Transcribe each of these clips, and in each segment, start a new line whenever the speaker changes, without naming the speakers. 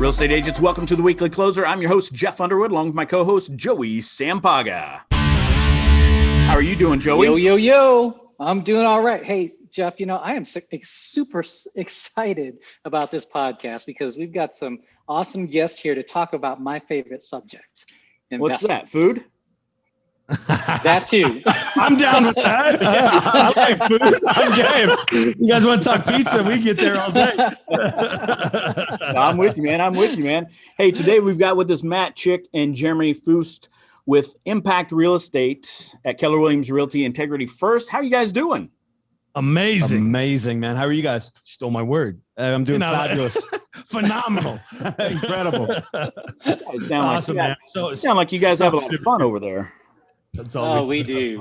Real estate agents, welcome to the Weekly Closer. I'm your host, Jeff Underwood, along with my co-host, Joey Sampaga. How are you doing, Joey?
Yo. I'm doing all right. Hey, Jeff, I am super excited about this podcast because we've got some awesome guests here to talk about my favorite subject.
What's that, food?
That too.
I'm down with that. I like food. I'm game. You guys want to talk pizza? We get there all day.
I'm with you, man. Hey, today we've got with us Matt, Chick and Jeremy Fuhst with Impact Real Estate at Keller Williams Realty Integrity First. How are you guys doing?
Amazing,
man. How are you guys?
Stole my word.
I'm doing fabulous.
Phenomenal.
Incredible.
You guys sound
Awesome, man.
Sound like you guys have a lot of fun over there.
That's all
we do.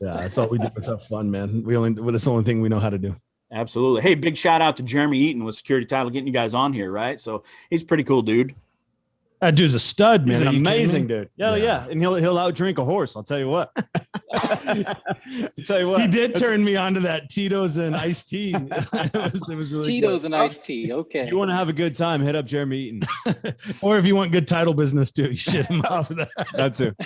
Yeah, that's all we do. Is have fun, man. That's the only thing we know how to do.
Absolutely. Hey, big shout out to Jeremy Eaton with Security Title getting you guys on here, right? So he's a pretty cool dude.
That dude's a stud, man.
He's an amazing dude. Yeah. And he'll outdrink a horse. I'll tell you what.
He did turn me on to that Tito's and iced tea. It was really
Tito's and iced tea. Okay.
If you want to have a good time, hit up Jeremy Eaton.
Or if you want good title business too, you shit him off.
That's it.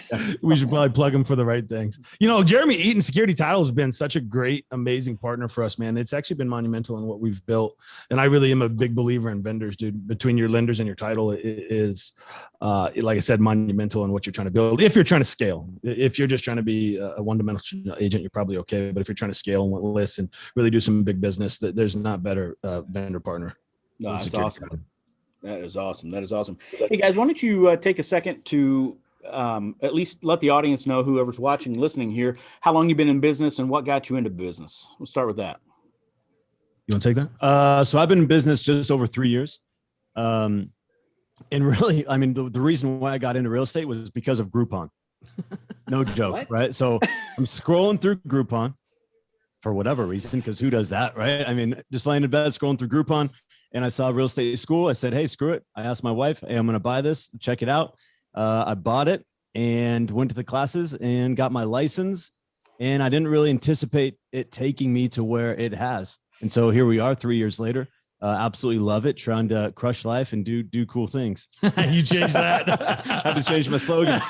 We should probably plug him for the right things. Jeremy Eaton Security Title has been such a great, amazing partner for us, man. It's actually been monumental in what we've built. And I really am a big believer in vendors, dude. Between your lenders and your title is, like I said, monumental in what you're trying to build. If you're trying to scale, if you're just trying to be a one-dimensional agent, you're probably okay. But if you're trying to scale and want to list and really do some big business, there's not better vendor partner.
No, that's awesome. That is awesome. Hey guys, why don't you take a second to at least let the audience know, whoever's watching, listening here, how long you've been in business and what got you into business. We'll start with that.
You want to take that?
So I've been in business just over 3 years. And really, I mean, the reason why I got into real estate was because of Groupon. No joke,
What?
right? So I'm scrolling through Groupon for whatever reason, because who does that, right? I mean, just laying in bed, scrolling through Groupon, and I saw real estate school. I said, hey, screw it. I asked my wife, hey, I'm going to buy this. Check it out. I bought it and went to the classes and got my license. And I didn't really anticipate it taking me to where it has. And so here we are 3 years later. Absolutely love it. Trying to crush life and do cool things.
You changed that.
I had to change my slogan.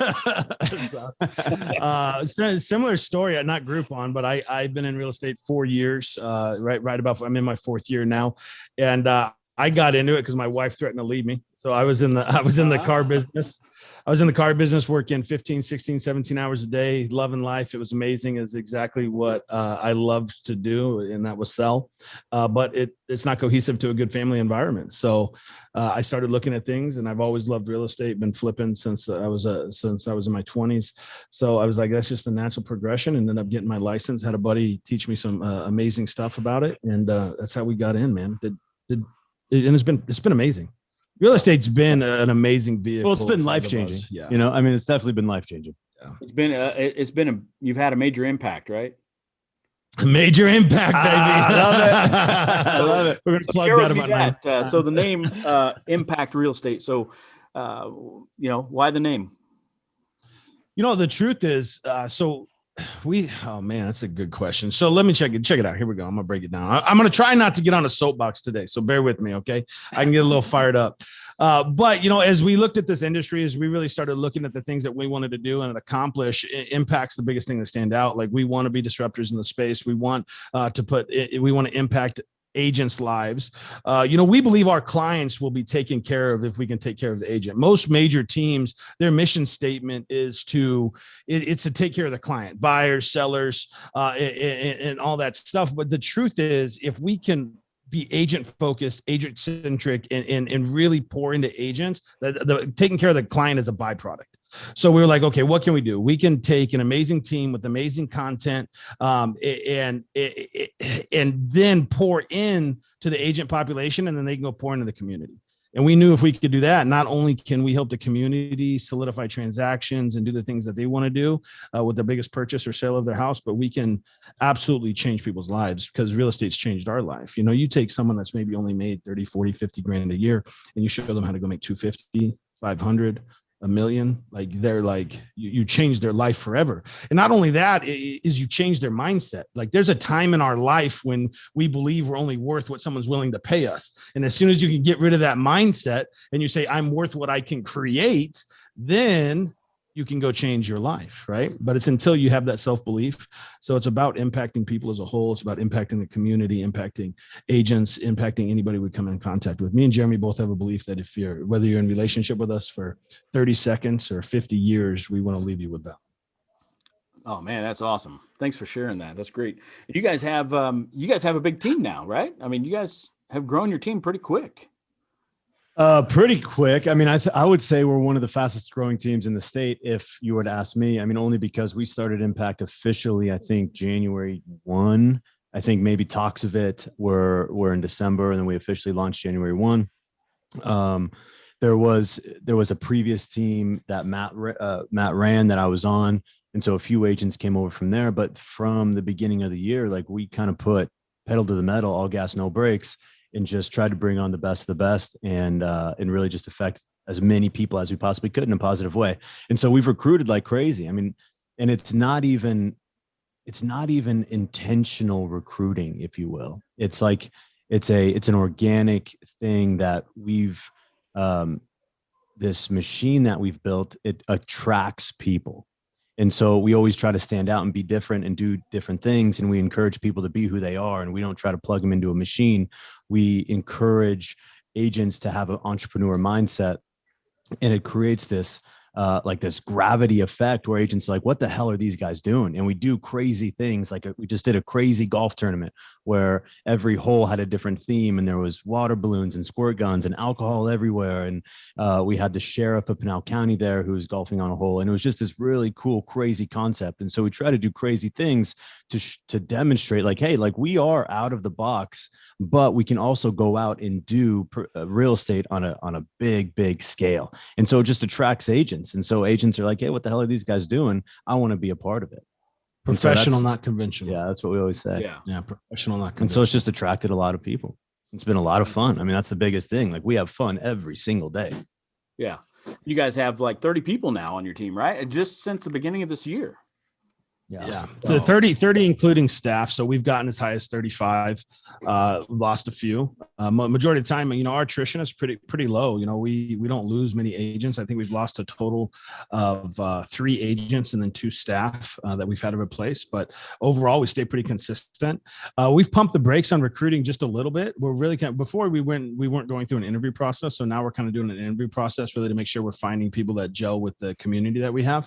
Similar story, not Groupon, but I've been in real estate 4 years. Right about. I'm in my fourth year now, and I got into it because my wife threatened to leave me. So I was in the car business. I was in the car business working 15, 16, 17 hours a day, loving life. It was amazing. It's exactly what I loved to do, and that was sell. But it's not cohesive to a good family environment. So I started looking at things, and I've always loved real estate, been flipping since I was in my 20s. So I was like, that's just a natural progression, and ended up getting my license. Had a buddy teach me some amazing stuff about it, and that's how we got in, man. And it's been amazing. Real estate's been an amazing vehicle.
Well, it's been life-changing.
Yeah.
I mean, it's definitely been life-changing.
Yeah. You've had a major impact, right?
A major impact, baby.
I love it.
We're going to plug that about
that. So the name Impact Real Estate. So, why the name?
The truth is, oh man, that's a good question. So let me check it out. Here we go. I'm gonna break it down. I'm gonna try not to get on a soapbox today, so bear with me, okay? I can get a little fired up. But as we looked at this industry, as we really started looking at the things that we wanted to do and accomplish, impact's the biggest thing to stand out. Like, we want to be disruptors in the space. We want to impact agents' lives. We believe our clients will be taken care of if we can take care of the agent. Most major teams, their mission statement is to take care of the client, buyers, sellers, and all that stuff. But the truth is, if we can be agent focused, agent centric, and really pour into agents, taking care of the client is a byproduct. So we were like, okay, what can we do? We can take an amazing team with amazing content, and then pour in to the agent population, and then they can go pour into the community. And we knew if we could do that, not only can we help the community solidify transactions and do the things that they want to do with the biggest purchase or sale of their house, but we can absolutely change people's lives, because real estate's changed our life. You take someone that's maybe only made 30, 40, 50 grand a year, and you show them how to go make 250, 500, a million, like they're like, you change their life forever. And not only that is you change their mindset. Like there's a time in our life when we believe we're only worth what someone's willing to pay us. And as soon as you can get rid of that mindset and you say, I'm worth what I can create, then you can go change your life, right? But it's until you have that self-belief. So it's about impacting people as a whole. It's about impacting the community, impacting agents, impacting anybody we come in contact with. Me and Jeremy both have a belief that whether you're in relationship with us for 30 seconds or 50 years, we want to leave you with that.
Oh man, that's awesome. Thanks for sharing that. That's great. You guys have a big team now, right? I mean, you guys have grown your team pretty quick.
Pretty quick. I mean, I would say we're one of the fastest growing teams in the state. If you were to ask me, I mean, only because we started Impact officially, I think January 1. I think maybe talks of it were in December, and then we officially launched January 1. There was a previous team that Matt ran that I was on, and so a few agents came over from there. But from the beginning of the year, like we kind of put pedal to the metal, all gas, no brakes, and just tried to bring on the best of the best and really just affect as many people as we possibly could in a positive way. And so we've recruited like crazy. I mean, and it's not even intentional recruiting, if you will. It's like, it's an organic thing that we've, this machine that we've built, it attracts people. And so we always try to stand out and be different and do different things. And we encourage people to be who they are. And we don't try to plug them into a machine. We encourage agents to have an entrepreneur mindset. And it creates this like this gravity effect where agents are like, what the hell are these guys doing? And we do crazy things. Like we just did a crazy golf tournament where every hole had a different theme, and there was water balloons and squirt guns and alcohol everywhere. And we had the sheriff of Pinal County there who was golfing on a hole. And it was just this really cool, crazy concept. And so we try to do crazy things to demonstrate like, hey, like we are out of the box, but we can also go out and do real estate on a big scale. And so it just attracts agents. And so agents are like, hey, what the hell are these guys doing? I want to be a part of it.
Professional,
So
not conventional.
Yeah, that's what we always say.
Yeah.
Professional, not conventional.
And so it's just attracted a lot of people. It's been a lot of fun. I mean, that's the biggest thing. Like we have fun every single day.
Yeah. You guys have like 30 people now on your team, right? Just since the beginning of this year.
Yeah. So 30 including staff. So we've gotten as high as 35, lost a few. Majority of the time, you know, our attrition is pretty low. You know, we don't lose many agents. I think we've lost a total of 3 agents and then 2 staff that we've had to replace. But overall, we stay pretty consistent. We've pumped the brakes on recruiting just a little bit. We're really before we weren't going through an interview process. So now we're kind of doing an interview process really to make sure we're finding people that gel with the community that we have,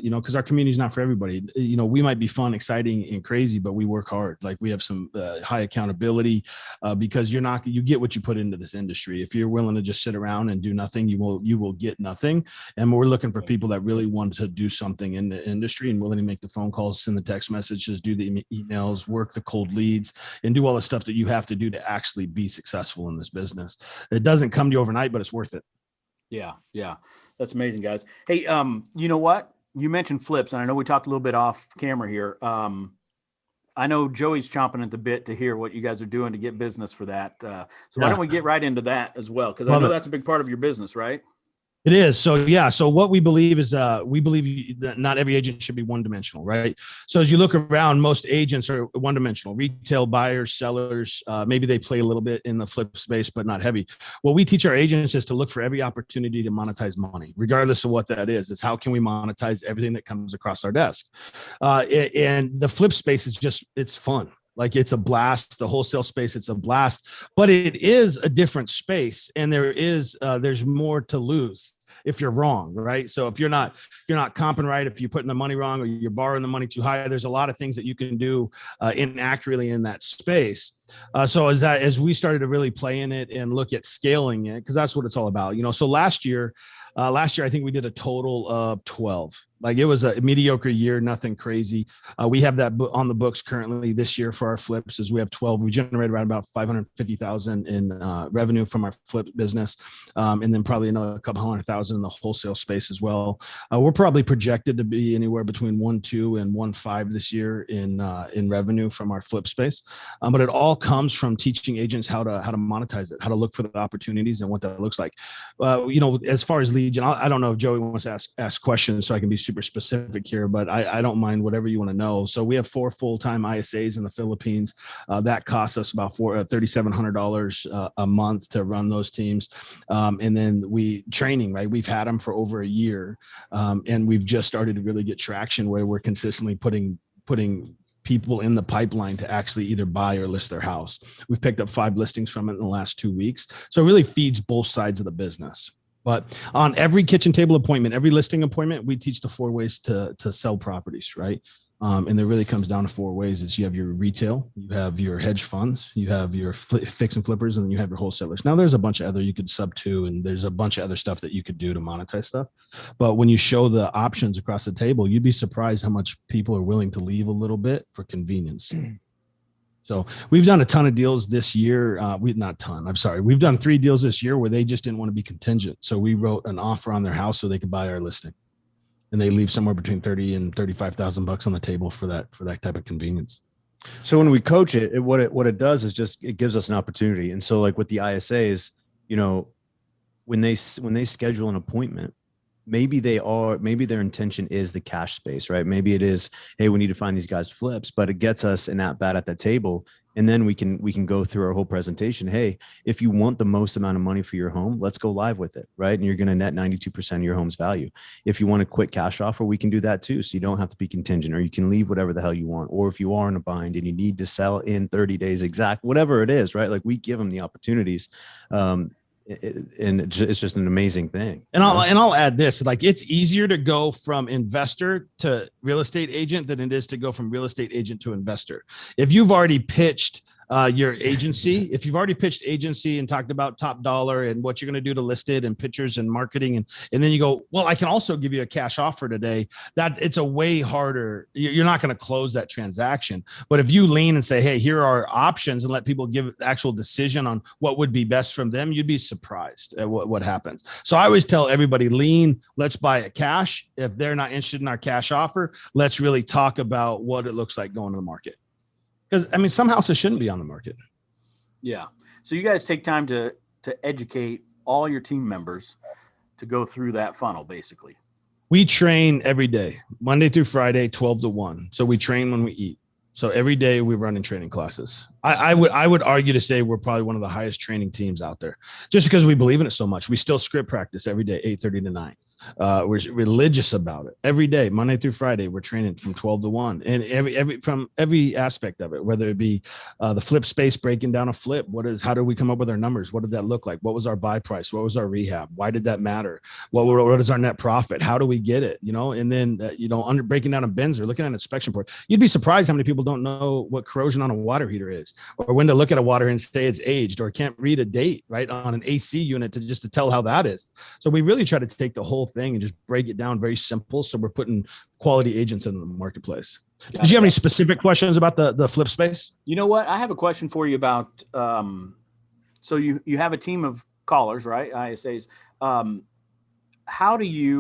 you know, because our community is not for everybody. You know, we might be fun, exciting, and crazy, but we work hard. Like we have some high accountability because you get what you put into this industry. If you're willing to just sit around and do nothing, you will get nothing. And we're looking for people that really want to do something in the industry and willing to make the phone calls, send the text messages, do the emails, work the cold leads, and do all the stuff that you have to do to actually be successful in this business. It doesn't come to you overnight, but it's worth it.
Yeah. That's amazing, guys. Hey, you know what? You mentioned flips, and I know we talked a little bit off camera here. I know Joey's chomping at the bit to hear what you guys are doing to get business for that. Why don't we get right into that as well? Because I know that's a big part of your business, right?
It is. So, yeah. So what we believe is we believe that not every agent should be one-dimensional, right? So as you look around, most agents are one-dimensional, retail buyers, sellers, maybe they play a little bit in the flip space, but not heavy. What we teach our agents is to look for every opportunity to monetize money, regardless of what that is. It's how can we monetize everything that comes across our desk? And the flip space is just, it's fun. Like it's a blast. The wholesale space, it's a blast, but it is a different space, and there's more to lose if you're wrong, right? So if you're not comping right, if you're putting the money wrong or you're borrowing the money too high, there's a lot of things that you can do inaccurately in that space. So as we started to really play in it and look at scaling it, because that's what it's all about, you know. So last year, I think we did a total of 12 Like it was a mediocre year, nothing crazy. We have that on the books currently this year for our flips. As we have 12, we generate around about 550,000 in revenue from our flip business, and then probably another couple $100,000 in the wholesale space as well. We're probably projected to be anywhere between 1.2 and 1.5 this year in revenue from our flip space. But it all comes from teaching agents how to monetize it, how to look for the opportunities and what that looks like. As far as lead gen, I don't know if Joey wants to ask questions, so I can be super specific here, but I don't mind whatever you want to know. So we have 4 full-time ISAs in the Philippines. That costs us about $3,700 a month to run those teams. And then training, right? We've had them for over a year. And we've just started to really get traction where we're consistently putting people in the pipeline to actually either buy or list their house. We've picked up 5 listings from it in the last 2 weeks. So it really feeds both sides of the business. But on every kitchen table appointment, every listing appointment, we teach the 4 ways to sell properties, right? And it really comes down to 4 ways. Is you have your retail, you have your hedge funds, you have your fix and flippers, and then you have your wholesalers. Now there's a bunch of other you could sub to, and there's a bunch of other stuff that you could do to monetize stuff. But when you show the options across the table, you'd be surprised how much people are willing to leave a little bit for convenience. So we've done a ton of deals this year. We've done 3 deals this year where they just didn't want to be contingent. So we wrote an offer on their house so they could buy our listing, and they leave somewhere between 30 and 35,000 bucks on the table for that type of convenience.
So when we coach it, what it does is just, it gives us an opportunity. And so like with the ISAs, when they schedule an appointment, maybe their intention is the cash space, right? Maybe it is, hey, we need to find these guys flips, but it gets us an at bat at that table. And then we can go through our whole presentation. Hey, if you want the most amount of money for your home, let's go live with it, right? And you're going to net 92% of your home's value. If you want a quick cash offer, we can do that too. So you don't have to be contingent, or you can leave whatever the hell you want. Or if you are in a bind and you need to sell in 30 days exact, whatever it is, right? Like we give them the opportunities. And it's just an amazing thing.
And I'll add this, like it's easier to go from investor to real estate agent than it is to go from real estate agent to investor. If you've already pitched your agency, if you've already pitched agency and talked about top dollar and what you're going to do to list it and pictures and marketing, and then you go, well, I can also give you a cash offer today, that it's a way harder. You're not going to close that transaction. But if you lean and say, hey, here are options, and let people give actual decision on what would be best from them, you'd be surprised at what happens. So I always tell everybody, lean, let's buy it cash. If they're not interested in our cash offer, let's really talk about what it looks like going to the market. Because some houses shouldn't be on the market.
Yeah. So you guys take time to educate all your team members to go through that funnel, basically.
We train every day, Monday through Friday, 12 to 1. So we train when we eat. So every day we're running training classes. I would argue to say we're probably one of the highest training teams out there, just because we believe in it so much. We still script practice every day, 8:30 to 9. We're religious about it every day, Monday through Friday. We're training from 12 to 1, and from every aspect of it, whether it be the flip space, breaking down a flip. How do we come up with our numbers? What did that look like? What was our buy price? What was our rehab? Why did that matter? What is our net profit? How do we get it? And then, under breaking down a bins or looking at an inspection report, you'd be surprised how many people don't know what corrosion on a water heater is, or when to look at a water and say it's aged, or can't read a date right on an AC unit to tell how that is. So we really try to take the whole thing and just break it down very simple. So we're putting quality agents into the marketplace. Did you have any specific questions about the flip space?
You know what? I have a question for you about, so you have a team of callers, right? ISAs.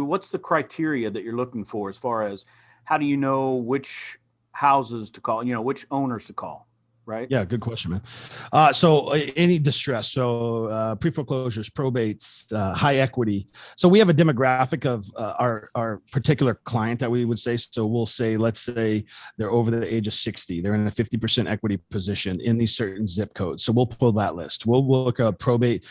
What's the criteria that you're looking for as far as how do you know which houses to call, which owners to call? Right.
Yeah. Good question, man. So any distress, pre-foreclosures, probates, high equity. So we have a demographic of our particular client that we would say. So we'll say, let's say they're over the age of 60. They're in a 50% equity position in these certain zip codes. So we'll pull that list. We'll look up probate.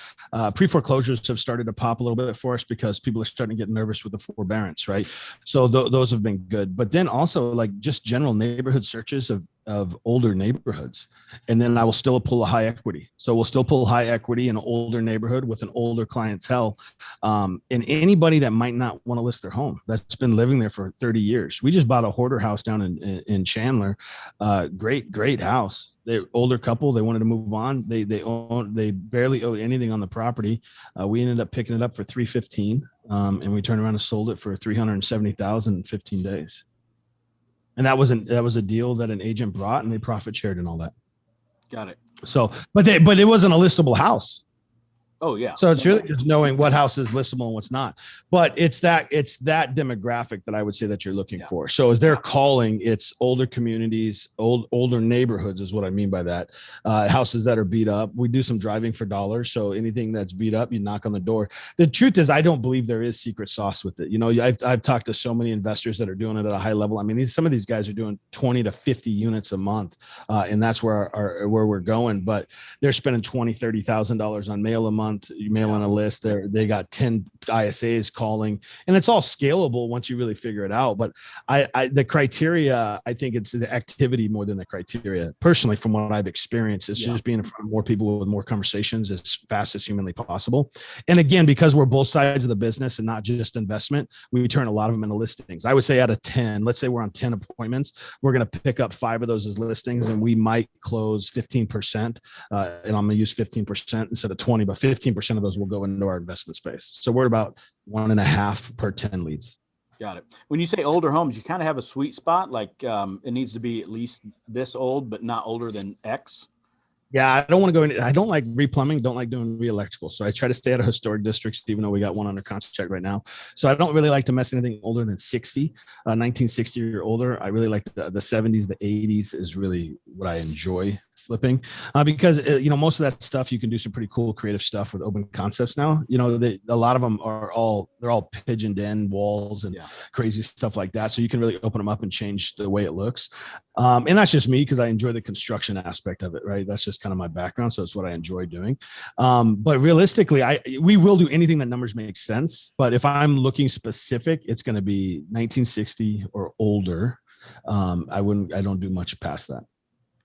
Pre-foreclosures have started to pop a little bit for us because people are starting to get nervous with the forbearance, right? So those have been good. But then also like just general neighborhood searches of of older neighborhoods. And then I will still pull a high equity. So we'll still pull high equity in an older neighborhood with an older clientele. And anybody that might not want to list their home that's been living there for 30 years. We just bought a hoarder house down in Chandler. Great house. They're older couple. They wanted to move on. They barely owed anything on the property. We ended up picking it up for $315,000. And we turned around and sold it for $370,000 in 15 days. And that was a deal that an agent brought, and they profit shared and all that.
Got it.
So, but it wasn't a listable house.
Oh yeah.
So it's really just knowing what house is listable and what's not. But it's that demographic that I would say that you're looking for. So as they're calling, it's older communities, older neighborhoods is what I mean by that. Houses that are beat up. We do some driving for dollars. So anything that's beat up, you knock on the door. The truth is, I don't believe there is secret sauce with it. You know, I've talked to so many investors that are doing it at a high level. I mean, some of these guys are doing 20 to 50 units a month, and that's where we're going. But they're spending $20,000-$30,000 on mail a month. You mail in a list there, they got 10 ISAs calling, and it's all scalable once you really figure it out. But the criteria, I think it's the activity more than the criteria. Personally, from what I've experienced, it's just being in front of more people with more conversations as fast as humanly possible. And again, because we're both sides of the business and not just investment, we turn a lot of them into listings. I would say out of 10, let's say we're on 10 appointments, we're going to pick up 5 of those as listings, and we might close 15%. And I'm going to use 15% instead of 20, but 15% of those will go into our investment space. So we're about 1.5 per 10 leads.
Got it. When you say older homes, you kind of have a sweet spot, like it needs to be at least this old, but not older than X.
Yeah, I don't want to go in. I don't like replumbing, don't like doing re-electrical. So I try to stay out of historic districts, even though we got one under contract right now. So I don't really like to mess anything older than 60, 1960 or older. I really like the 70s, the 80s is really what I enjoy flipping, because most of that stuff, you can do some pretty cool creative stuff with open concepts now. You know, a lot of them they're all pigeon den walls and crazy stuff like that. So you can really open them up and change the way it looks. And that's just me, because I enjoy the construction aspect of it, right? That's just kind of my background. So it's what I enjoy doing. But realistically, we will do anything that numbers make sense. But if I'm looking specific, it's going to be 1960 or older. I don't do much past that.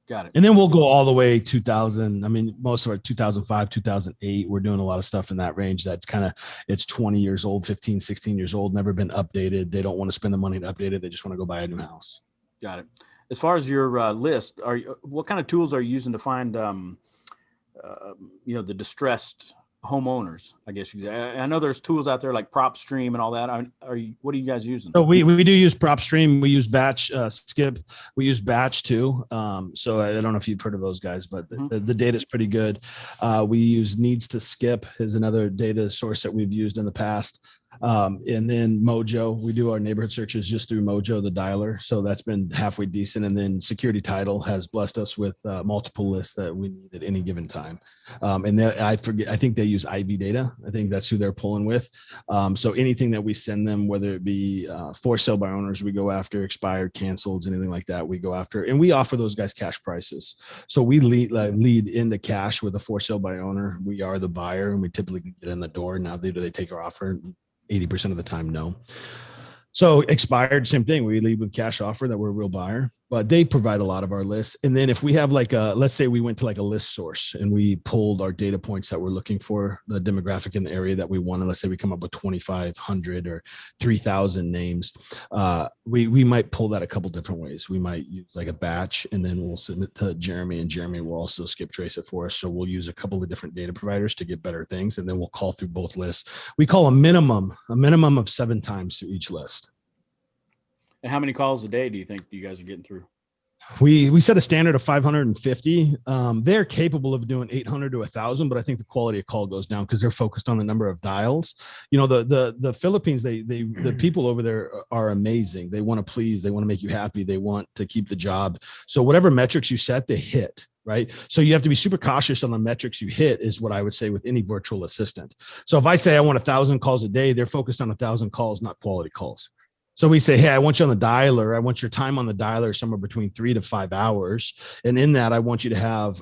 Got it.
And then we'll go all the way 2000. I mean, most of our 2005, 2008, we're doing a lot of stuff in that range. That's it's 20 years old, 15, 16 years old, never been updated. They don't want to spend the money to update it. They just want to go buy a new house.
Got it. As far as your list, what kind of tools are you using to find, the distressed homeowners? I guess I know there's tools out there like PropStream and all that. What are you guys using?
So we do use PropStream. We use Batch, Skip. We use Batch too. So I don't know if you've heard of those guys, but the data is pretty good. We use Needs to Skip is another data source that we've used in the past. And then Mojo, we do our neighborhood searches just through Mojo, the dialer. So that's been halfway decent. And then Security Title has blessed us with multiple lists that we need at any given time. And I think they use IV Data. I think that's who they're pulling with. So anything that we send them, whether it be for sale by owners, we go after, expired, canceled, anything like that, we go after, and we offer those guys cash prices. So we lead into cash with a for sale by owner. We are the buyer, and we typically get in the door. Now, do they take our offer? 80% of the time, no. So expired, same thing. We lead with cash offer that we're a real buyer, but they provide a lot of our lists. And then if we have let's say we went to a list source and we pulled our data points that we're looking for, the demographic in the area that we want, and let's say we come up with 2,500 or 3,000 names, we might pull that a couple different ways. We might use a batch, and then we'll send it to Jeremy, and Jeremy will also skip trace it for us. So we'll use a couple of different data providers to get better things. And then we'll call through both lists. We call a minimum of 7 times through each list.
And how many calls a day do you think you guys are getting through?
We set a standard of 550. They're capable of doing 800 to 1,000, but I think the quality of call goes down because they're focused on the number of dials. You know, the Philippines, the people over there are amazing. They want to please, they want to make you happy. They want to keep the job. So whatever metrics you set, they hit. Right. So you have to be super cautious on the metrics you hit, is what I would say with any virtual assistant. So if I say I want 1,000 calls a day, they're focused on 1,000 calls, not quality calls. So we say, hey, I want you on the dialer. I want your time on the dialer somewhere between 3 to 5 hours. And in that, I want you to have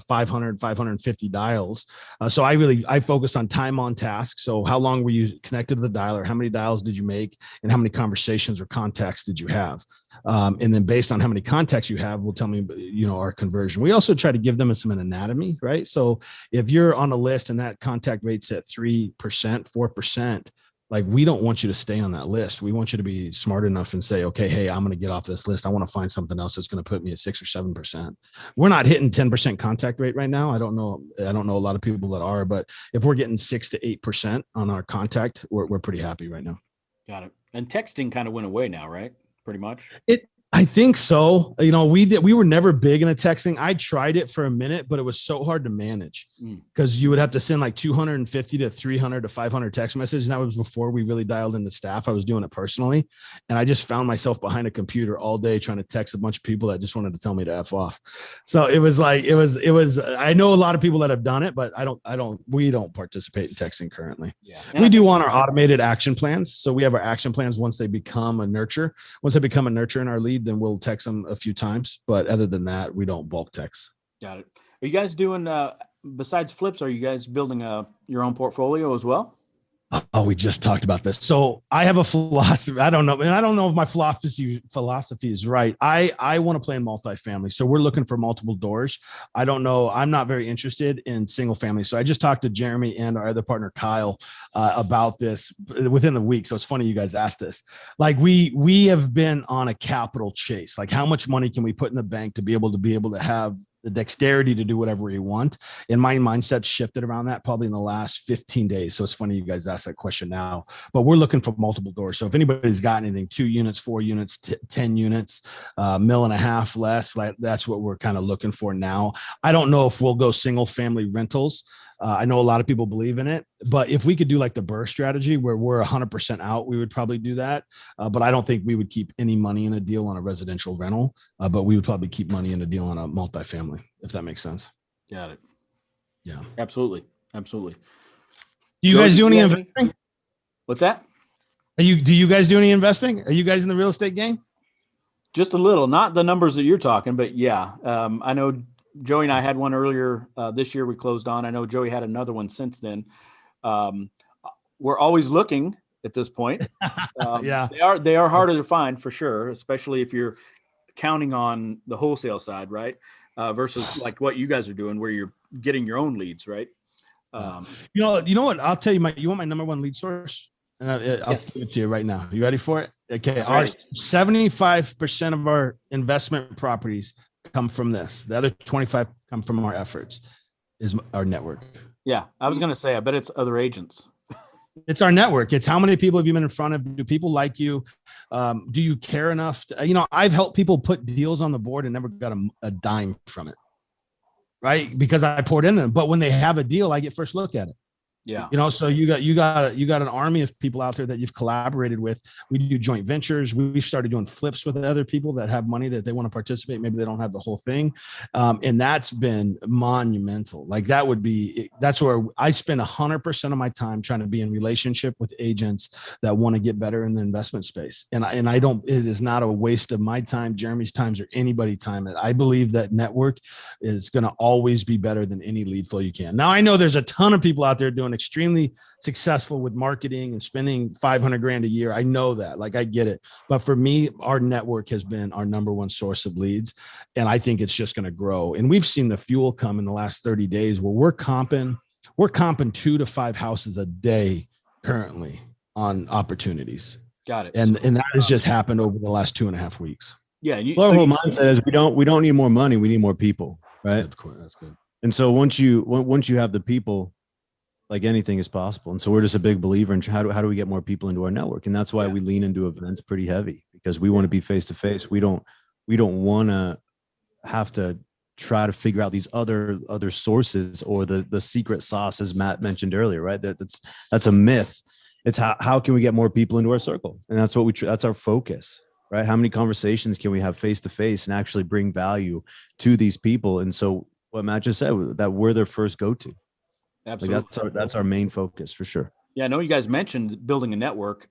500, 550 dials. So I focused on time on task. So how long were you connected to the dialer? How many dials did you make? And how many conversations or contacts did you have? And then based on how many contacts you have, will tell me, our conversion. We also try to give them some anatomy, right? So if you're on a list and that contact rate's at 3%, 4%, like, we don't want you to stay on that list. We want you to be smart enough and say, okay, hey, I'm going to get off this list. I want to find something else that's going to put me at 6 or 7%. We're not hitting 10% contact rate right now. I don't know a lot of people that are, but if we're getting 6 to 8% on our contact, we're pretty happy right now.
Got it. And texting kind of went away now, right? Pretty much.
I think so. We were never big into texting. I tried it for a minute, but it was so hard to manage because you would have to send like 250 to 300 to 500 text messages. And that was before we really dialed in the staff. I was doing it personally. And I just found myself behind a computer all day trying to text a bunch of people that just wanted to tell me to F off. So it was, I know a lot of people that have done it, but we don't participate in texting currently. Yeah. We do want our automated action plans. So we have our action plans once they become a nurture. Once they become a nurture in our lead, then we'll text them a few times. But other than that, we don't bulk text.
Got it. Are you guys doing, besides flips, are you guys building your own portfolio as well?
Oh, we just talked about this. So I have a philosophy. I don't know if my philosophy is right. I want to play in multifamily. So we're looking for multiple doors. I don't know. I'm not very interested in single family. So I just talked to Jeremy and our other partner, Kyle, about this within the week. So it's funny you guys asked this. Like, we have been on a capital chase. Like, how much money can we put in the bank to be able to have the dexterity to do whatever we want? And my mindset shifted around that probably in the last 15 days. So it's funny you guys asked that question now, but we're looking for multiple doors. So if anybody's got anything, 2 units, 4 units, 10 units, $1.5 million less, like, that's what we're kind of looking for now. I don't know if we'll go single family rentals. I know a lot of people believe in it, but if we could do like the BRRRR strategy where we're 100% out, we would probably do that. But I don't think we would keep any money in a deal on a residential rental, but we would probably keep money in a deal on a multifamily, if that makes sense.
Got it.
Yeah,
absolutely. Absolutely.
Do you guys do any investing?
What's that?
Do you guys do any investing? Are you guys in the real estate game?
Just a little, not the numbers that you're talking, but yeah. I know Joey and I had one earlier this year we closed on. I know Joey had another one since then. We're always looking at this point.
Yeah,
they are harder to find for sure, especially if you're counting on the wholesale side, right? Versus like what you guys are doing where you're getting your own leads, right?
You know what? I'll tell you you want my number one lead source? I'll give it to you right now. You ready for it? Okay. Our 75% of our investment properties come from this. The other 25 come from our efforts, is our network.
Yeah. I was going to say, I bet it's other agents.
It's our network. It's how many people have you been in front of? Do people like you? Do you care enough? I've helped people put deals on the board and never got a dime from it. Right. Because I poured in them, but when they have a deal, I get first look at it. Yeah. So you got an army of people out there that you've collaborated with. We do joint ventures. We've started doing flips with other people that have money that they want to participate. Maybe they don't have the whole thing. And that's been monumental. Like, that's where I spend 100% of my time trying to be in relationship with agents that want to get better in the investment space. And it is not a waste of my time, Jeremy's times, or anybody's time. I believe that network is going to always be better than any lead flow you can. Now, I know there's a ton of people out there doing extremely successful with marketing and spending $500,000 a year. I know that, like, I get it. But for me, our network has been our number one source of leads. And I think it's just going to grow. And we've seen the fuel come in the last 30 days where we're comping 2 to 5 houses a day currently on opportunities.
Got it.
And that has just happened over the last 2.5 weeks.
Yeah.
Our whole mindset is we don't need more money. We need more people. Right.
That's good.
And so once you have the people, like, anything is possible. And so we're just a big believer in how do we get more people into our network? And that's why we lean into events pretty heavy, because we want to be face to face. We don't want to have to try to figure out these other sources or the secret sauce, as Matt mentioned earlier, right? That's a myth. It's how can we get more people into our circle? And that's that's our focus, right? How many conversations can we have face to face and actually bring value to these people? And so what Matt just said, that we're their first go-to.
Absolutely.
Like, that's our main focus for sure.
Yeah, I know you guys mentioned building a network.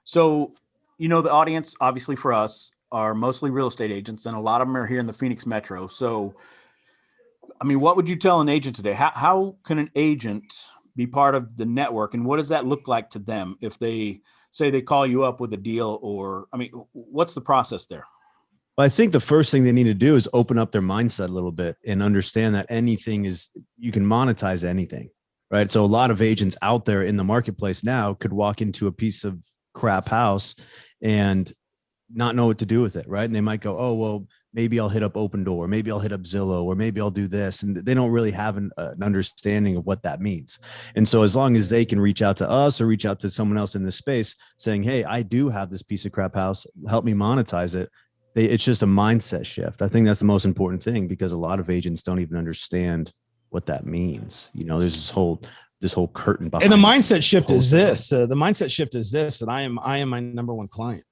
So you know, the audience, obviously for us, are mostly real estate agents, and a lot of them are here in the Phoenix metro. So, I mean, what would you tell an agent today? How can an agent be part of the network, and what does that look like to them if they say they call you up with a deal? Or, I mean, what's the process there?
Well, I think the first thing they need to do is open up their mindset a little bit and understand that you can monetize anything, right? So a lot of agents out there in the marketplace now could walk into a piece of crap house and not know what to do with it, right? And they might go, oh, well, maybe I'll hit up Open Door, maybe I'll hit up Zillow, or maybe I'll do this. And they don't really have an understanding of what that means. And so as long as they can reach out to us or reach out to someone else in this space saying, hey, I do have this piece of crap house, help me monetize it. It's just a mindset shift. I think that's the most important thing, because a lot of agents don't even understand what that means. You know, there's this whole curtain behind.
And the mindset shift is this. The mindset shift is this: that I am my number one client.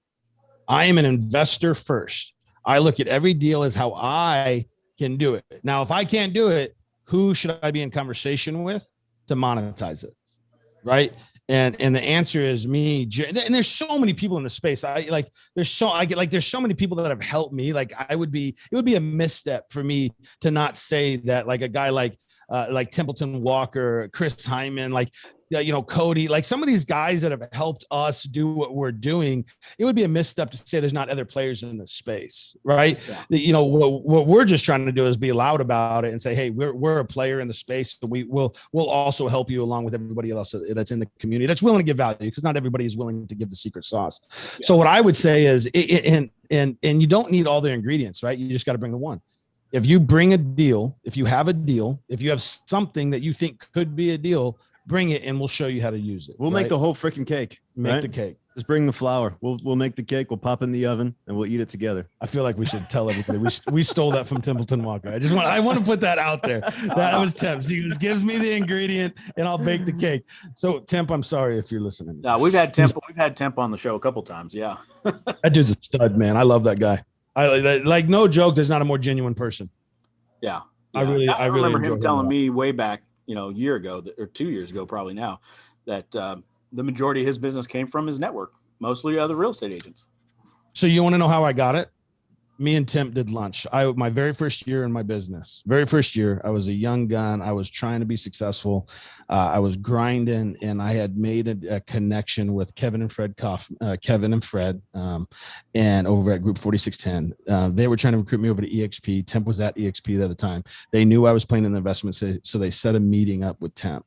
I am an investor first. I look at every deal as how I can do it. Now, if I can't do it, who should I be in conversation with to monetize it? Right. And the answer is me. And there's so many people in the space. There's so many people that have helped me. It would be a misstep for me to not say that, like a guy like Templeton Walker, Chris Hyman, Cody, like some of these guys that have helped us do what we're doing. It would be a misstep to say there's not other players in the space, right? Yeah. What we're just trying to do is be loud about it and say, hey, we're a player in the space. So we'll also help you along with everybody else that's in the community that's willing to give value, because not everybody is willing to give the secret sauce. Yeah. So what I would say is, and you don't need all the ingredients, right? You just got to bring the one. If you bring a deal, if you have a deal, if you have something that you think could be a deal, bring it and we'll show you how to use it.
We'll make the whole freaking cake.
Make the cake.
Just bring the flour. We'll make the cake. We'll pop in the oven and we'll eat it together.
I feel like we should tell everybody we stole that from Templeton Walker. I want to put that out there. That was Temp. He just gives me the ingredient and I'll bake the cake. So Temp, I'm sorry if you're listening.
No, we've had Temp on the show a couple times. Yeah.
That dude's a stud, man. I love that guy. Like no joke. There's not a more genuine person.
Yeah.
I really
remember him telling me way back, a year ago or 2 years ago, probably now, that the majority of his business came from his network, mostly other real estate agents.
So you want to know how I got it? Me and Tim did lunch. My very first year in my business, I was a young gun. I was trying to be successful. I was grinding, and I had made a connection with Kevin and Fred, and over at Group 4610. They were trying to recruit me over to EXP. Temp was at EXP at the time. They knew I was playing in the investment, so they set a meeting up with Temp.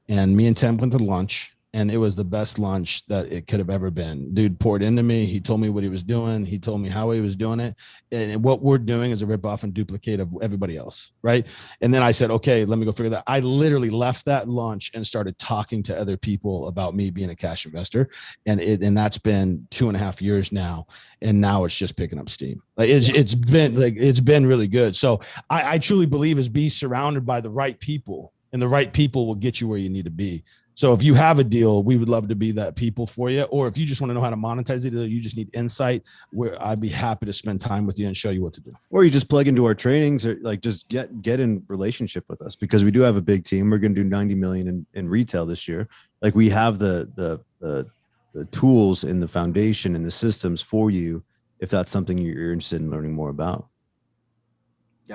And me and Temp went to lunch. And it was the best lunch that it could have ever been. Dude poured into me. He told me what he was doing. He told me how he was doing it. And what we're doing is a ripoff and duplicate of everybody else, right? And then I said, okay, let me go figure that. I literally left that lunch and started talking to other people about me being a cash investor. And that's been 2.5 years now. And now it's just picking up steam. It's been really good. So I truly believe is be surrounded by the right people, and the right people will get you where you need to be. So if you have a deal, we would love to be that people for you. Or if you just want to know how to monetize the deal, you just need insight, where I'd be happy to spend time with you and show you what to do.
Or you just plug into our trainings, or just get in relationship with us, because we do have a big team. We're going to do 90 million in retail this year. Like, we have the tools and the foundation and the systems for you, if that's something you're interested in learning more about.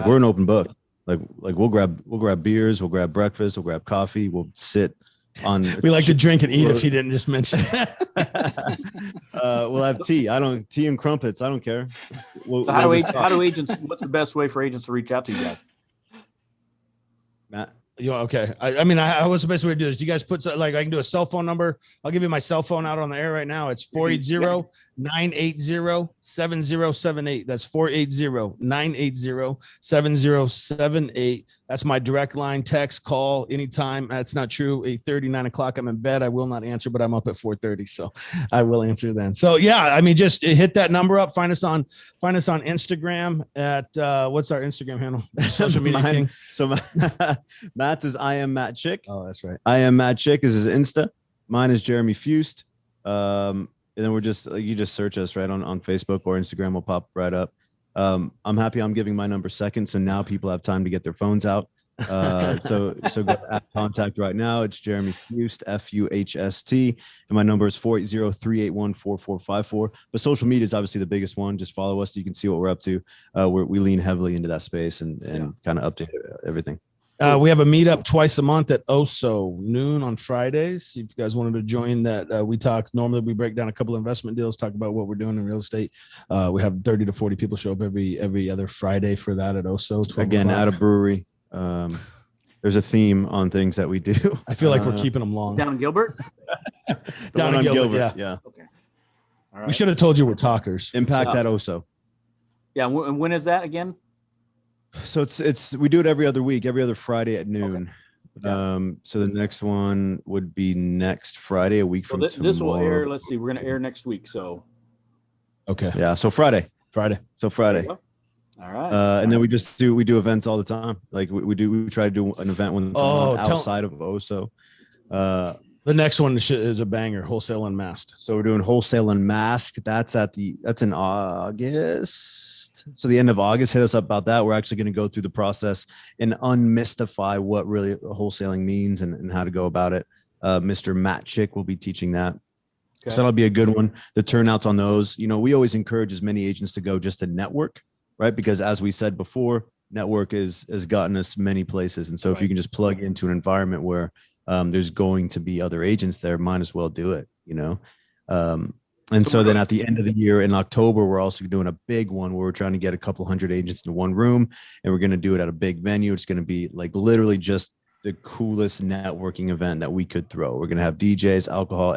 We're an open book. Like we'll grab beers, we'll grab breakfast, we'll grab coffee, we'll sit on.
We like to drink and eat, if he didn't just mention.
We'll have tea. Tea and crumpets. I don't care.
How do agents? What's the best way for agents to reach out to you guys?
Matt.
Okay. What's the best way to do this? Do you guys put, I can do a cell phone number? I'll give you my cell phone out on the air right now. It's 480-980-7078. That's 480-980-7078. That's my direct line. Text, call anytime. That's not true. 8:30, 9 o'clock. I'm in bed. I will not answer, but I'm up at 4:30, so I will answer then. So yeah, just hit that number up. Find us on Instagram at what's our Instagram handle? Social media king.
So Matt's is I am Matt Chick.
Oh, that's right.
I am Matt Chick is his Insta. Mine is Jeremy Fuhst. And then you just search us right on Facebook or Instagram. Will pop right up. I'm happy I'm giving my number second, so now people have time to get their phones out So go at contact right now. It's Jeremy Fuhst, Fuhst, and my number is 480-381-4454. But social media is obviously the biggest one. Just follow us so you can see what we're up to. We lean heavily into that space and kind of update everything.
We have a meetup twice a month at OSO noon on Fridays. If you guys wanted to join that, we talk. Normally, we break down a couple of investment deals, talk about what we're doing in real estate. We have 30 to 40 people show up every other Friday for that at OSO.
Again, at a brewery. There's a theme on things that we do.
I feel like we're keeping them long.
Down in Gilbert?
Down in Gilbert,
yeah.
Okay. All right.
We should have told you we're talkers.
Impact at OSO.
Yeah. And when is that again?
So it's we do it every other week, every other Friday at noon.
Okay.
So the next one would be next Friday, a week from tomorrow.
This will air. Let's see. We're going to air next week. So.
Okay.
Yeah. So Friday. So Friday.
All right.
And then we do events all the time. Like we try to do an event once a month outside of OSO.
The next one is a banger, wholesale unmasked.
So we're doing wholesale unmasked. That's in August. So the end of August, hit us up about that. We're actually going to go through the process and unmystify what really wholesaling means and how to go about it. Mr. Matt Chick will be teaching that. Okay. So that'll be a good one. The turnouts on those, we always encourage as many agents to go just to network, right? Because as we said before, network has gotten us many places. And so if you can just plug into an environment where there's going to be other agents there, might as well do it, And so then at the end of the year in October, we're also doing a big one where we're trying to get a couple hundred agents into one room, and we're going to do it at a big venue. It's going to be like literally just the coolest networking event that we could throw. We're going to have DJs, alcohol,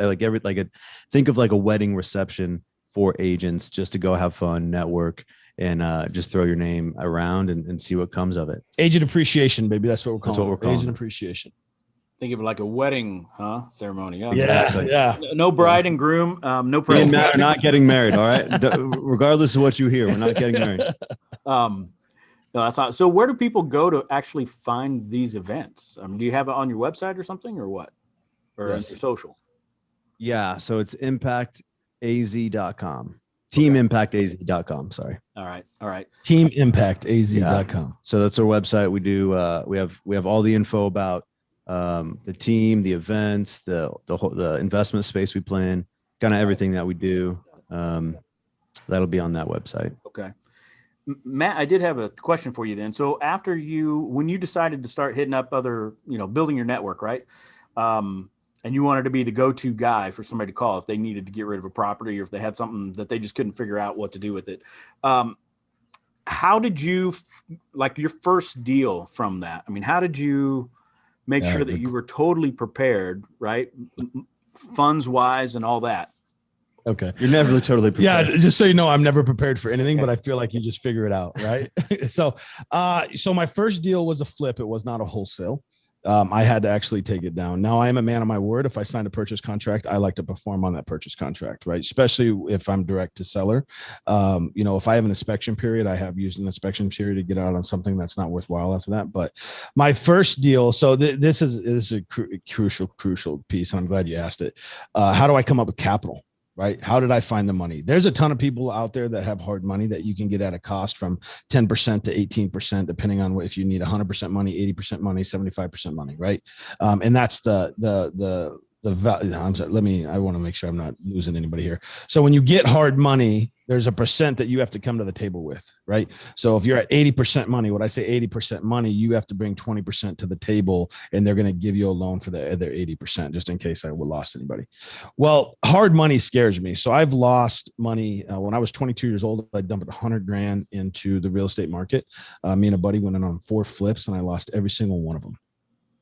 think of like a wedding reception for agents, just to go have fun, network, and just throw your name around and see what comes of it.
Agent appreciation, baby. That's what we're calling it. Agent
it.
appreciation.
Think of it like a wedding, ceremony.
Yeah.
No bride and groom. No
Me and
present.
Matt are not getting married. All right. Regardless of what you hear, we're not getting married.
No, that's not. So where do people go to actually find these events? Do you have it on your website or something, or what? Or on your social?
Yeah. So it's impactaz.com. Teamimpactaz.com. Sorry.
All right.
Teamimpactaz.com.
Yeah. So that's our website. We do. We have all the info about the team, the events, the investment space we play in, kind of everything that we do. That'll be on that website.
Okay. Matt, I did have a question for you then. So when you decided to start hitting up other, building your network, right? And you wanted to be the go-to guy for somebody to call if they needed to get rid of a property or if they had something that they just couldn't figure out what to do with it. How did you, like your first deal from that? How did you make sure that you were totally prepared, right? Funds wise and all that.
Okay.
You're never totally prepared.
Yeah. Just so you know, I'm never prepared for anything, but I feel like you just figure it out. Right. So my first deal was a flip. It was not a wholesale. I had to actually take it down. Now I am a man of my word. If I signed a purchase contract, I like to perform on that purchase contract, right? Especially if I'm direct to seller. If I have an inspection period, I have used an inspection period to get out on something that's not worthwhile after that. But my first deal, so this is a crucial piece, and I'm glad you asked it. How do I come up with capital? Right? How did I find the money? There's a ton of people out there that have hard money that you can get at a cost from 10% to 18%, depending on if you need 100% money, 80% money, 75% money. Right. And that's the value. I'm sorry, I want to make sure I'm not losing anybody here. So when you get hard money, there's a percent that you have to come to the table with, right? So if you're at 80% money, when I say 80% money, you have to bring 20% to the table, and they're going to give you a loan for the other 80%, just in case I would lost anybody. Well, hard money scares me. So I've lost money. When I was 22 years old, I dumped $100,000 into the real estate market. Me and a buddy went in on 4 flips, and I lost every single one of them.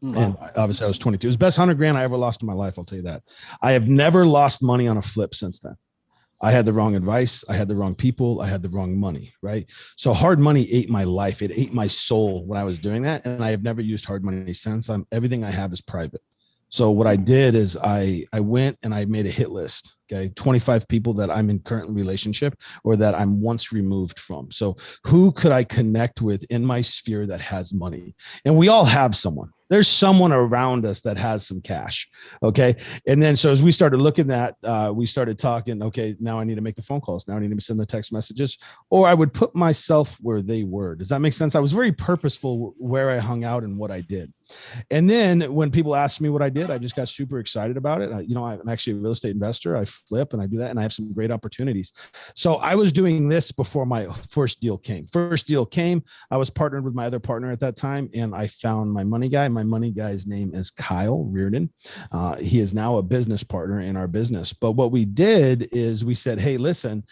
And obviously I was 22. It was the best $100,000 I ever lost in my life. I'll tell you that. I have never lost money on a flip since then. I had the wrong advice. I had the wrong people. I had the wrong money. Right. So hard money ate my life. It ate my soul when I was doing that. And I have never used hard money since. Everything I have is private. So what I did is I went and I made a hit list. Okay. 25 people that I'm in current relationship or that I'm once removed from. So who could I connect with in my sphere that has money? And we all have someone. There's someone around us that has some cash. Okay. And then, so as we started looking at, we started talking, okay, now I need to make the phone calls. Now I need to send the text messages, or I would put myself where they were. Does that make sense? I was very purposeful where I hung out and what I did. And then when people asked me what I did, I just got super excited about it. I'm actually a real estate investor. I flip and I do that, and I have some great opportunities. So I was doing this before my first deal came. I was partnered with my other partner at that time, and I found my money guy. My money guy's name is Kyle Reardon. He is now a business partner in our business. But what we did is we said, hey, listen,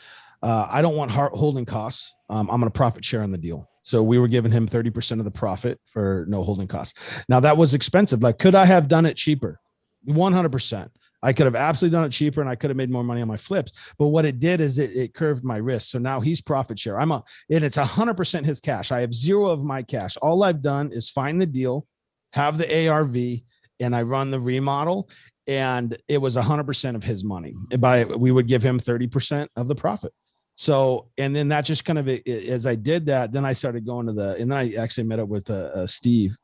I don't want holding costs. I'm going to profit share on the deal. So we were giving him 30% of the profit for no holding costs. Now that was expensive. Like, could I have done it cheaper? 100%. I could have absolutely done it cheaper, and I could have made more money on my flips. But what it did is it curved my risk. So now he's profit share. And it's 100% his cash. I have zero of my cash. All I've done is find the deal, have the ARV, and I run the remodel. And it was 100% of his money. We would give him 30% of the profit. So, and then that just kind of, as I did that, then I started going and then I actually met up with Steve.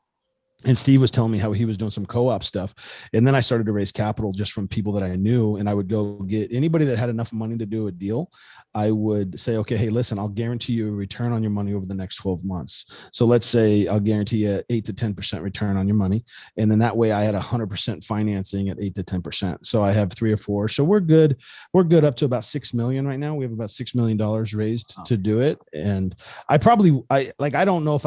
And Steve was telling me how he was doing some co-op stuff. And then I started to raise capital just from people that I knew. And I would go get anybody that had enough money to do a deal. I would say, okay, hey, listen, I'll guarantee you a return on your money over the next 12 months. So let's say I'll guarantee you 8 to 10% return on your money. And then that way I had 100% financing at 8 to 10%. So I have 3 or 4. So we're good. We're good up to about 6 million right now. We have about $6 million raised to do it. And I don't know if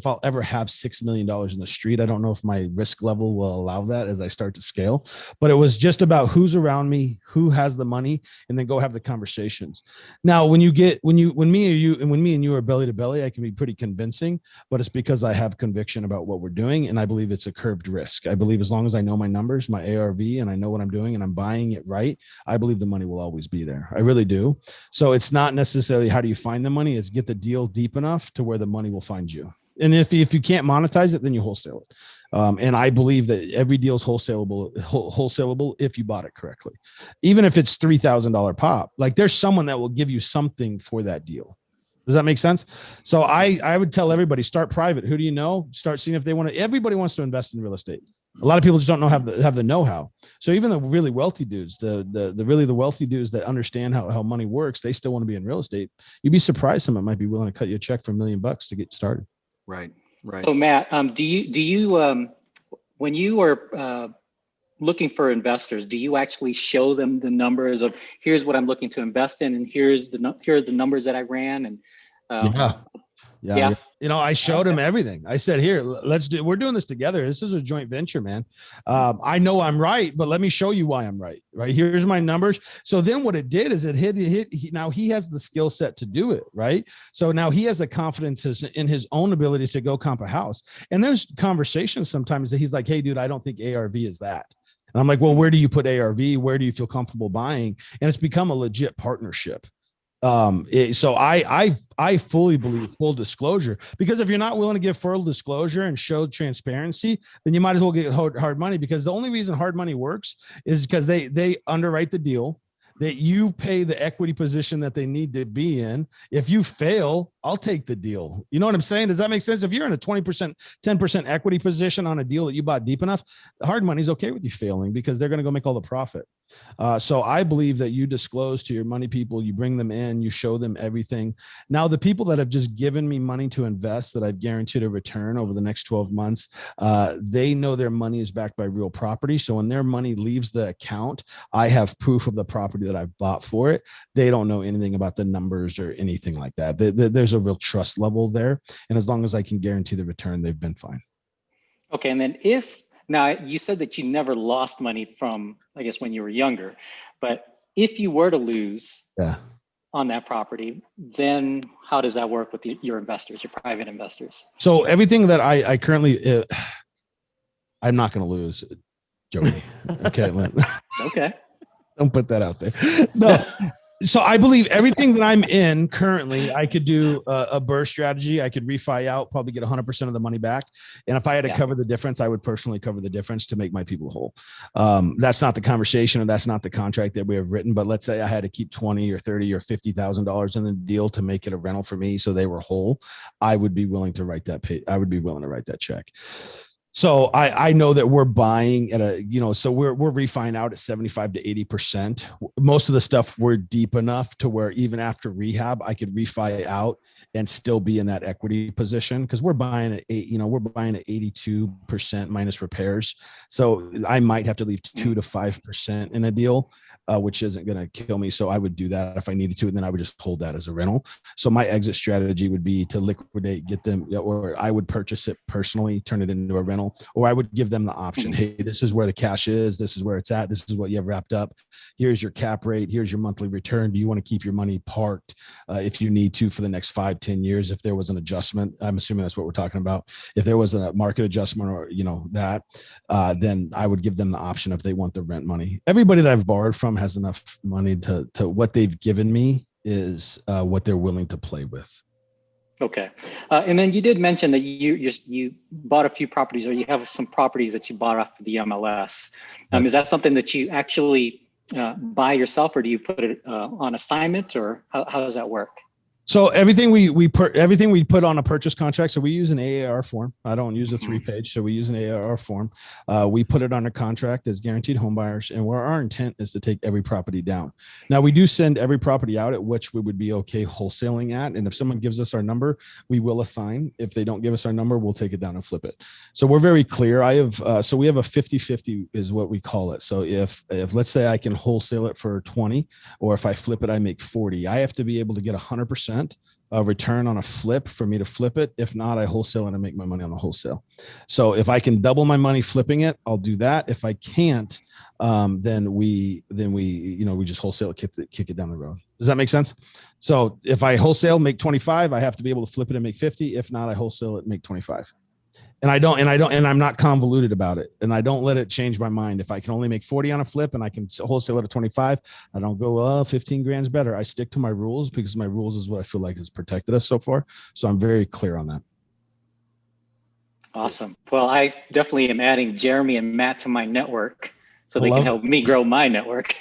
I'll ever have $6 million in the street. I don't know if my risk level will allow that as I start to scale, but it was just about who's around me, who has the money, and then go have the conversations. Now, when me and you are belly to belly, I can be pretty convincing, but it's because I have conviction about what we're doing. And I believe it's a curved risk. I believe as long as I know my numbers, my ARV, and I know what I'm doing and I'm buying it right, I believe the money will always be there. I really do. So it's not necessarily how do you find the money, it's get the deal deep enough to where the money will find you. And if you can't monetize it, then you wholesale it. And I believe that every deal is wholesalable if you bought it correctly. Even if it's $3,000 pop, like there's someone that will give you something for that deal. Does that make sense? So I would tell everybody, start private. Who do you know? Start seeing if they want to. Everybody wants to invest in real estate. A lot of people just don't have the know-how. So even the really wealthy dudes, the wealthy dudes that understand how money works, they still want to be in real estate. You'd be surprised someone might be willing to cut you a check for $1 million to get started.
Right.
So Matt, do you when you are looking for investors, do you actually show them the numbers of here's what I'm looking to invest in, and here are the numbers that I ran, and yeah.
I showed him everything. I said, here, we're doing this together. This is a joint venture, man. I know I'm right, but let me show you why I'm right. Right. Here's my numbers. So then what it did is now he has the skill set to do it. Right. So now he has the confidence in his own ability to go comp a house. And there's conversations sometimes that he's like, hey, dude, I don't think ARV is that. And I'm like, well, where do you put ARV? Where do you feel comfortable buying? And it's become a legit partnership. So I fully believe full disclosure, because if you're not willing to give full disclosure and show transparency, then you might as well get hard money, because the only reason hard money works is because they underwrite the deal, that you pay the equity position that they need to be in. If you fail, I'll take the deal. You know what I'm saying? Does that make sense? If you're in a 20%, 10% equity position on a deal that you bought deep enough, the hard money's okay with you failing, because they're going to go make all the profit. So I believe that you disclose to your money people, you bring them in, you show them everything. Now, the people that have just given me money to invest that I've guaranteed a return over the next 12 months, they know their money is backed by real property. So when their money leaves the account, I have proof of the property that I've bought for it. They don't know anything about the numbers or anything like that. There's a real trust level there. And as long as I can guarantee the return, they've been fine.
Okay. And then now you said that you never lost money from, I guess, when you were younger, but if you were to lose on that property, then how does that work with your investors, your private investors?
So everything that I currently, I'm not going to lose, Joey. Okay.
Okay.
Don't put that out there. No. So I believe everything that I'm in currently, I could do a burst strategy. I could refi out, probably get 100% of the money back. And if I had to cover the difference, I would personally cover the difference to make my people whole. That's not the conversation, and that's not the contract that we have written. But let's say I had to keep $20 or $30 or $50,000 in the deal to make it a rental for me, so they were whole. I would be willing to write that I would be willing to write that check. So I know that we're buying at a, so we're refining out at 75 to 80%. Most of the stuff we're deep enough to where even after rehab, I could refi out and still be in that equity position, because we're buying at 82% minus repairs. So I might have to leave 2 to 5% in a deal, which isn't going to kill me. So I would do that if I needed to, and then I would just hold that as a rental. So my exit strategy would be to liquidate, get them, or I would purchase it personally, turn it into a rental, or I would give them the option. Hey, this is where the cash is. This is where it's at. This is what you have wrapped up. Here's your cap rate. Here's your monthly return. Do you want to keep your money parked if you need to for the next 5-10 years? If there was an adjustment, I'm assuming that's what we're talking about. If there was a market adjustment or, then I would give them the option if they want the rent money. Everybody that I've borrowed from has enough money to what they've given me is what they're willing to play with.
Okay. And then you did mention that you bought a few properties, or you have some properties that you bought off the MLS.
Yes.
Is that something that you actually buy yourself, or do you put it on assignment, or how does that work?
So everything we put on a purchase contract. So we use an AAR form. I don't use a 3-page. So we use an AAR form. We put it on a contract as guaranteed home buyers, and where our intent is to take every property down. Now we do send every property out at which we would be okay wholesaling at. And if someone gives us our number, we will assign. If they don't give us our number, we'll take it down and flip it. So we're very clear. So we have a 50-50 is what we call it. So if let's say I can wholesale it for 20, or if I flip it, I make 40, I have to be able to get 100% return on a flip for me to flip it. If not, I wholesale and I make my money on the wholesale. So if I can double my money flipping it, I'll do that. If I can't, then we just wholesale it, kick it down the road. Does that make sense? So if I wholesale, make 25, I have to be able to flip it and make 50. If not, I wholesale it, make 25. And I'm not convoluted about it. And I don't let it change my mind. If I can only make 40 on a flip and I can wholesale it at 25, I don't go, 15 grand's better. I stick to my rules, because my rules is what I feel like has protected us so far. So I'm very clear on that.
Awesome. Well, I definitely am adding Jeremy and Matt to my network so they can help me grow my network.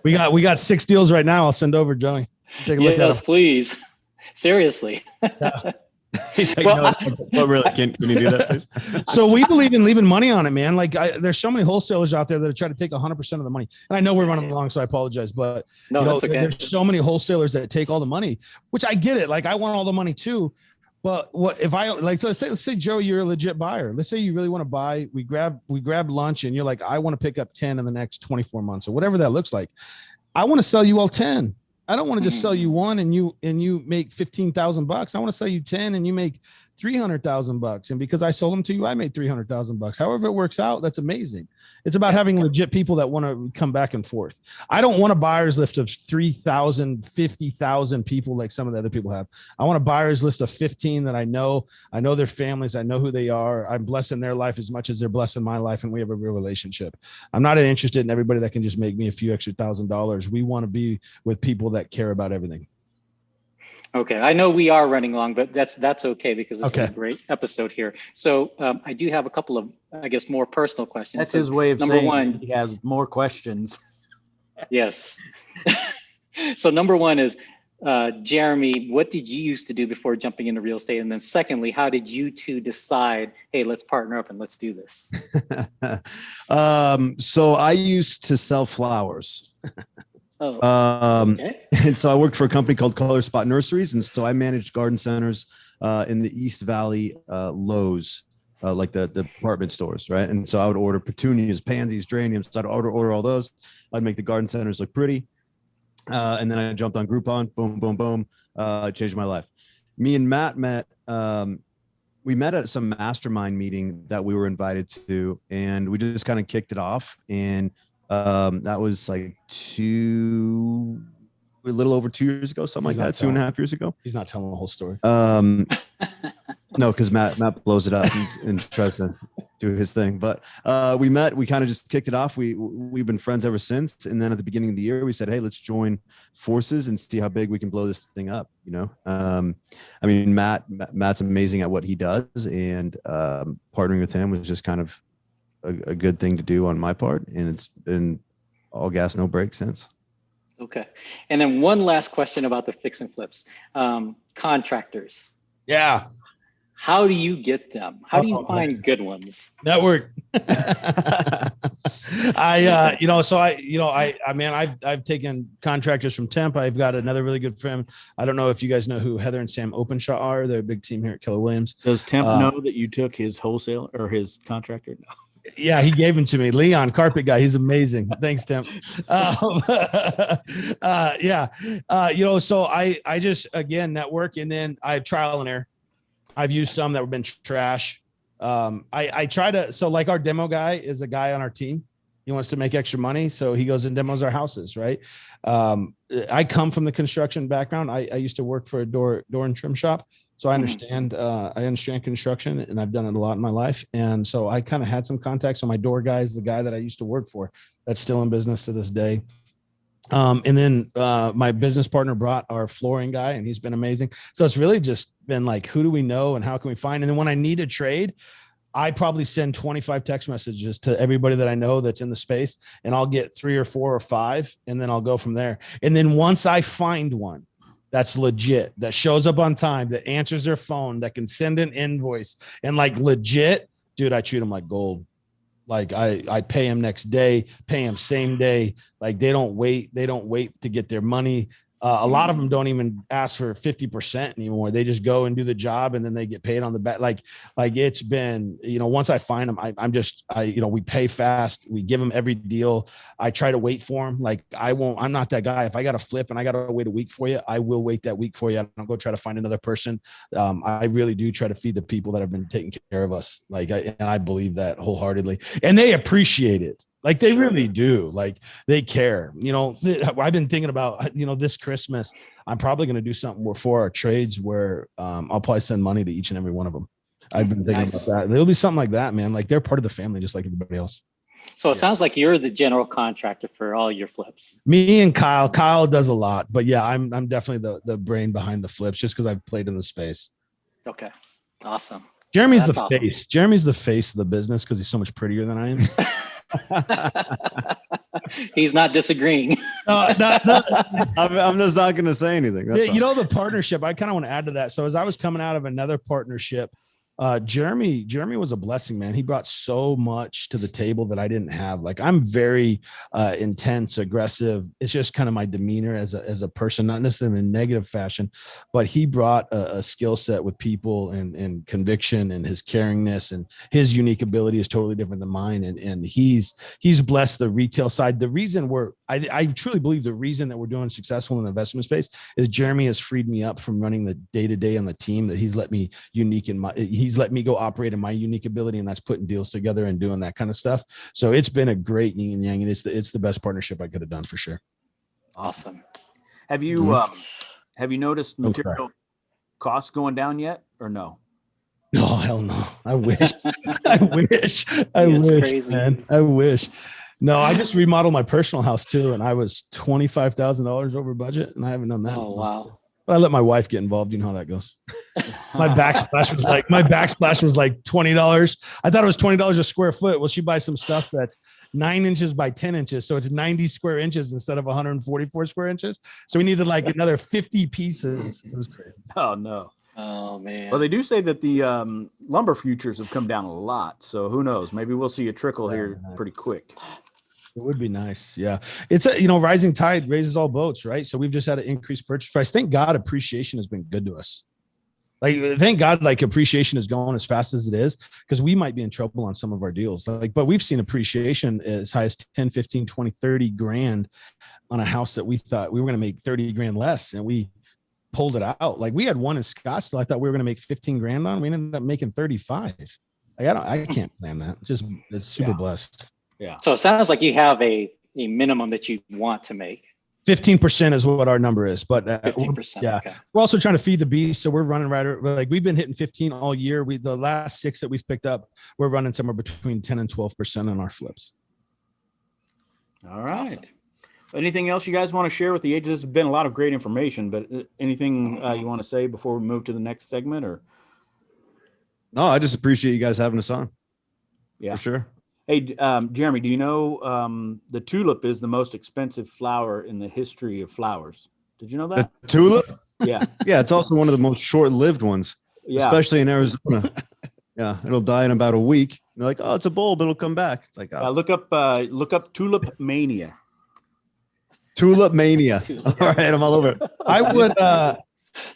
We got 6 deals right now. I'll send over, Joey. Take a look at them.
Yes, please. Seriously.
Yeah.
He's like, no, really, can you do that, please?
So we believe in leaving money on it, man. Like there's so many wholesalers out there that try to take 100% of the money. And I know we're running along, so I apologize, but
that's okay.
There's so many wholesalers that take all the money, which I get it. Like I want all the money too. But what if I let's say Joe, you're a legit buyer. Let's say you really want to buy, we grab lunch and you're like, I want to pick up 10 in the next 24 months or whatever that looks like. I want to sell you all 10. I don't want to just sell you one and you make $15,000. I want to sell you 10 and you make $300,000. And because I sold them to you, I made $300,000. However it works out, that's amazing. It's about having legit people that want to come back and forth. I don't want a buyer's list of 3,000, 50,000 people like some of the other people have. I want a buyer's list of 15 that I know their families. I know who they are. I'm blessing their life as much as they're blessing my life. And we have a real relationship. I'm not interested in everybody that can just make me a few extra $1,000. We want to be with people that care about everything.
Okay, I know we are running long, but that's okay, because this is a great episode here. So I do have a couple of, I guess, more personal questions.
That's his way of saying he has more questions.
Yes. So number one is, Jeremy, what did you used to do before jumping into real estate? And then secondly, how did you two decide, hey, let's partner up and let's do this?
So I used to sell flowers.
Okay.
And so I worked for a company called Color Spot Nurseries. And so I managed garden centers in the East Valley Lowe's, like the department stores, right? And so I would order petunias, pansies, geraniums. So I'd order all those. I'd make the garden centers look pretty. And then I jumped on Groupon, boom, boom, boom. Changed my life. Me and Matt met. We met at some mastermind meeting that we were invited to, and we just kind of kicked it off. And that was like a little over 2 years ago, something like that, 2.5 years ago.
He's not telling the whole story.
No, because Matt blows it up and tries to do his thing. But we met, we kind of just kicked it off. We've been friends ever since. And then at the beginning of the year, we said, hey, let's join forces and see how big we can blow this thing up. You know, I mean, Matt's amazing at what he does, and partnering with him was just kind of a good thing to do on my part. And it's been all gas, no brakes since.
Okay. And then one last question about the fix and flips. Contractors.
Yeah.
How do you get them? How do you
Oh,
find good ones?
Network. I've taken contractors from temp. I've got another really good friend. I don't know if you guys know who Heather and Sam Openshaw are. They're a big team here at Keller Williams.
Does Temp know that you took his wholesale or his contractor? No.
Yeah, he gave him to me. Leon, carpet guy. He's amazing. Thanks, Tim. So I just, again, network. And then I have trial and error. I've used some that have been trash. I try to, so like our demo guy is a guy on our team. He wants to make extra money. So he goes and demos our houses, right? I come from the construction background. I used to work for a door and trim shop. So I understand construction, and I've done it a lot in my life. And so I kind of had some contacts. So my door guy is the guy that I used to work for that's still in business to this day. And then my business partner brought our flooring guy, and he's been amazing. So it's really just been like, who do we know and how can we find? And then when I need a trade, I probably send 25 text messages to everybody that I know that's in the space, and I'll get 3 or 4 or 5, and then I'll go from there. And then once I find one that's legit, that shows up on time, that answers their phone, that can send an invoice and like legit, dude, I treat them like gold. Like I pay them next day, pay them same day. Like they don't wait to get their money. A lot of them don't even ask for 50% anymore. They just go and do the job, and then they get paid on the back. Like it's been, once I find them, we pay fast. We give them every deal. I try to wait for them. Like I'm not that guy. If I got to flip and I got to wait a week for you, I will wait that week for you. I don't go try to find another person. I really do try to feed the people that have been taking care of us. And I believe that wholeheartedly, and they appreciate it. Like they really do. Like they care. I've been thinking about, this Christmas, I'm probably going to do something for our trades where I'll probably send money to each and every one of them. I've been thinking about that. There'll be something like that, man. Like they're part of the family, just like everybody else.
So it sounds like you're the general contractor for all your flips.
Me and Kyle. Kyle does a lot, but yeah, I'm definitely the brain behind the flips, just because I've played in the space.
Okay, awesome.
Jeremy's
That's
the
awesome.
face. Jeremy's the face of the business because he's so much prettier than I am.
He's not disagreeing.
No.
I'm just not going to say anything.
The partnership, I kind of want to add to that. So as I was coming out of another partnership, Jeremy was a blessing, man. He brought so much to the table that I didn't have. Like I'm very intense, aggressive. It's just kind of my demeanor as a person, not necessarily in a negative fashion, but he brought a skill set with people and conviction, and his caringness and his unique ability is totally different than mine. And he's blessed the retail side. The reason I truly believe the reason that we're doing successful in the investment space is Jeremy has freed me up from running the day-to-day on the team, that he's let me he's let me go operate in my unique ability, and that's putting deals together and doing that kind of stuff. So it's been a great yin and yang, and it's the best partnership I could have done for sure.
Awesome.
Have you noticed material costs going down yet, or no?
No, hell no. I wish. I wish.
Crazy.
Man. I wish. No, I just remodeled my personal house too, and I was $25,000 over budget, and I haven't done that.
Oh wow.
But I let my wife get involved. You know how that goes. My backsplash was like $20. I thought it was $20 a square foot. Well, she buys some stuff that's 9 inches by 10 inches. So it's 90 square inches instead of 144 square inches. So we needed like another 50 pieces. It was crazy.
Oh, no.
Oh, man.
Well, they do say that the lumber futures have come down a lot. So who knows? Maybe we'll see a trickle here pretty quick.
It would be nice. Yeah. It's rising tide raises all boats, right? So we've just had an increased purchase price. Thank God appreciation has been good to us. Like, thank God, like appreciation is going as fast as it is, because we might be in trouble on some of our deals. But we've seen appreciation as high as 10, 15, 20, 30 grand on a house that we thought we were going to make 30 grand less. And we pulled it out. Like we had one in Scottsdale I thought we were going to make 15 grand on. We ended up making 35. Like, I can't plan that. It's super blessed.
Yeah.
So it sounds like you have a minimum that you want to make.
15% is what our number is, but
15%.
Yeah.
Okay.
We're also trying to feed the beast. So we're running like we've been hitting 15 all year. The last 6 that we've picked up, we're running somewhere between 10 and 12% on our flips.
All right.
Awesome.
Anything else you guys want to share with the agents? This has been a lot of great information, but anything you want to say before we move to the next segment, or?
No, I just appreciate you guys having us on.
Yeah,
for sure.
Hey, Jeremy, do you know the tulip is the most expensive flower in the history of flowers? Did you know that?
The tulip?
Yeah.
Yeah, it's also one of the most short-lived ones.
Yeah.
especially in Arizona. Yeah, it'll die in about a week. They're like, oh, it's a bulb, it'll come back. It's like, oh,
Look up Tulip Mania.
Tulip mania. All right, I'm all over it.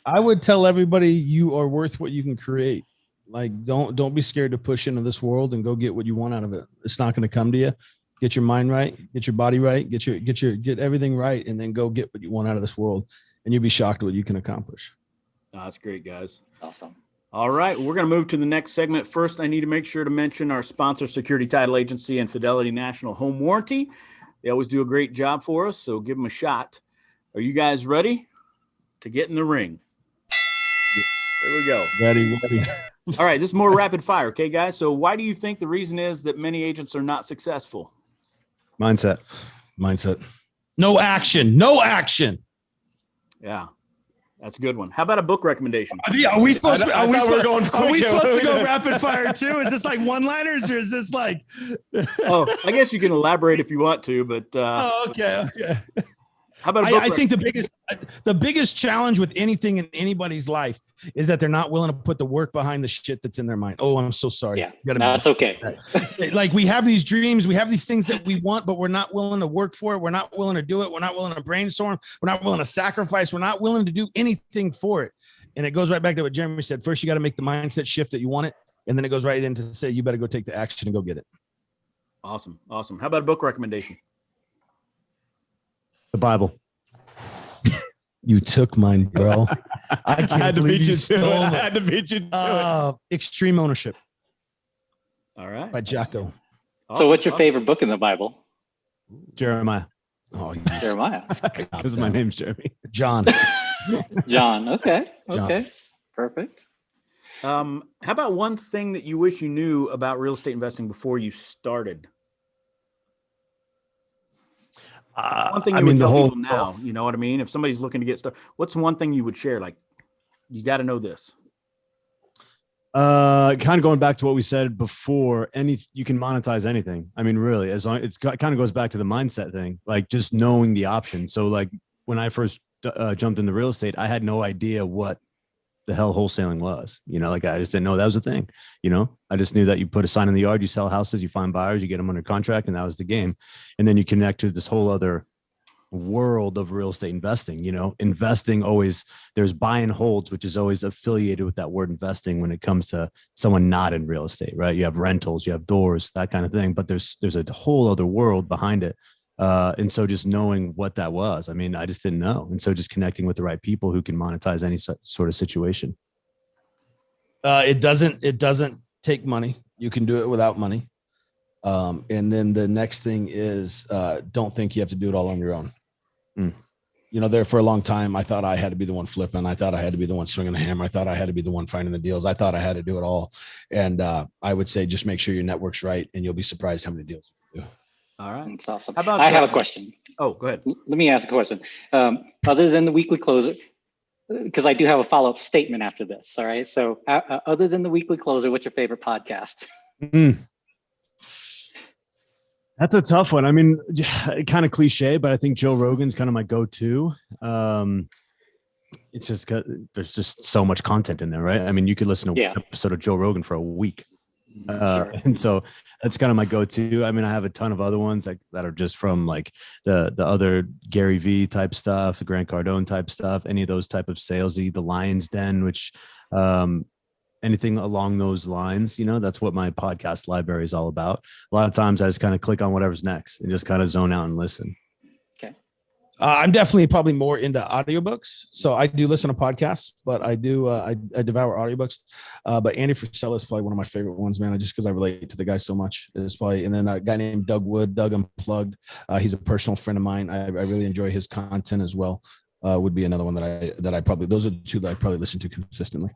I would tell everybody you are worth what you can create. Like, don't be scared to push into this world and go get what you want out of it. It's not going to come to you. Get your mind right, get your body right, get everything right, and then go get what you want out of this world. And you'll be shocked what you can accomplish.
Oh, that's great, guys.
Awesome.
All right, we're going to move to the next segment. First, I need to make sure to mention our sponsor, Security Title Agency and Fidelity National Home Warranty. They always do a great job for us, so give them a shot. Are you guys ready to get in the ring? Here we go.
Ready.
All right, this is more rapid fire, okay, guys? So why do you think the reason is that many agents are not successful?
Mindset.
No action.
Yeah, that's a good one. How about a book recommendation?
Are we supposed to?
I thought we were going
Are we
quick.
supposed to go rapid fire too? Is this like one-liners, or is this like?
Oh, I guess you can elaborate if you want to, but
Okay.
how about a book
I think the biggest challenge with anything in anybody's life is that they're not willing to put the work behind the shit that's in their mind. Oh, I'm so sorry.
Yeah,
You gotta
no, it's okay.
like we have these dreams, we have these things that we want, but we're not willing to work for it. We're not willing to do it. We're not willing to brainstorm. We're not willing to sacrifice. We're not willing to do anything for it. And it goes right back to what Jeremy said. First, you got to make the mindset shift that you want it. And then it goes right into say, you better go take the action and go get it.
Awesome. How about a book recommendation?
The Bible.
You took mine, bro.
I had to beat you to it. I had to beat you to it.
Extreme Ownership
All right.
by Jocko.
So what's your favorite book in the Bible?
Jeremiah.
Oh,
Jeremiah.
Because my name's Jeremy.
John.
John. Okay. Perfect.
How about one thing that you wish you knew about real estate investing before you started? One thing you would tell people now, you know what I mean? If somebody's looking to get started, what's one thing you would share? Like, you got to know this.
Kind of going back to what we said before, you can monetize anything. I mean, really, as long it kind of goes back to the mindset thing, like just knowing the options. So like when I first jumped into real estate, I had no idea what the hell wholesaling was, like I just didn't know that was a thing. I just knew that you put a sign in the yard, you sell houses, you find buyers, you get them under contract, and that was the game. And then you connect to this whole other world of real estate investing. Investing always, there's buy and holds, which is always affiliated with that word investing when it comes to someone not in real estate, right? You have rentals, you have doors, that kind of thing, but there's a whole other world behind it. And so just knowing what that was, I mean, I just didn't know. And so just connecting with the right people who can monetize any sort of situation.
It doesn't take money. You can do it without money. And then the next thing is, don't think you have to do it all on your own. There for a long time, I thought I had to be the one flipping. I thought I had to be the one swinging the hammer. I thought I had to be the one finding the deals. I thought I had to do it all. And I would say, just make sure your network's right, and you'll be surprised how many deals you do.
All right.
That's awesome.
How about
I have a question.
Oh, go ahead.
Let me ask a question. Other than the weekly closer, because I do have a follow-up statement after this. All right. So other than the weekly closer, what's your favorite podcast?
That's a tough one. I mean, kind of cliche, but I think Joe Rogan's kind of my go-to. It's just there's just so much content in there, right? I mean, you could listen to one episode of Joe Rogan for a week.
Sure.
And so that's kind of my go-to. I mean, I have a ton of other ones that are just from like the other Gary V type stuff, the Grant Cardone type stuff, any of those type of salesy, the Lion's Den, which anything along those lines, that's what my podcast library is all about. A lot of times I just kind of click on whatever's next and just kind of zone out and listen.
I'm definitely probably more into audiobooks. So I do listen to podcasts, but I devour audiobooks. But Andy Frisella is probably one of my favorite ones, man, just because I relate to the guy so much. It's probably, and then a guy named Doug Wood, Doug Unplugged. He's a personal friend of mine. I really enjoy his content as well. Would be another one that I probably, those are the two that I probably listen to consistently.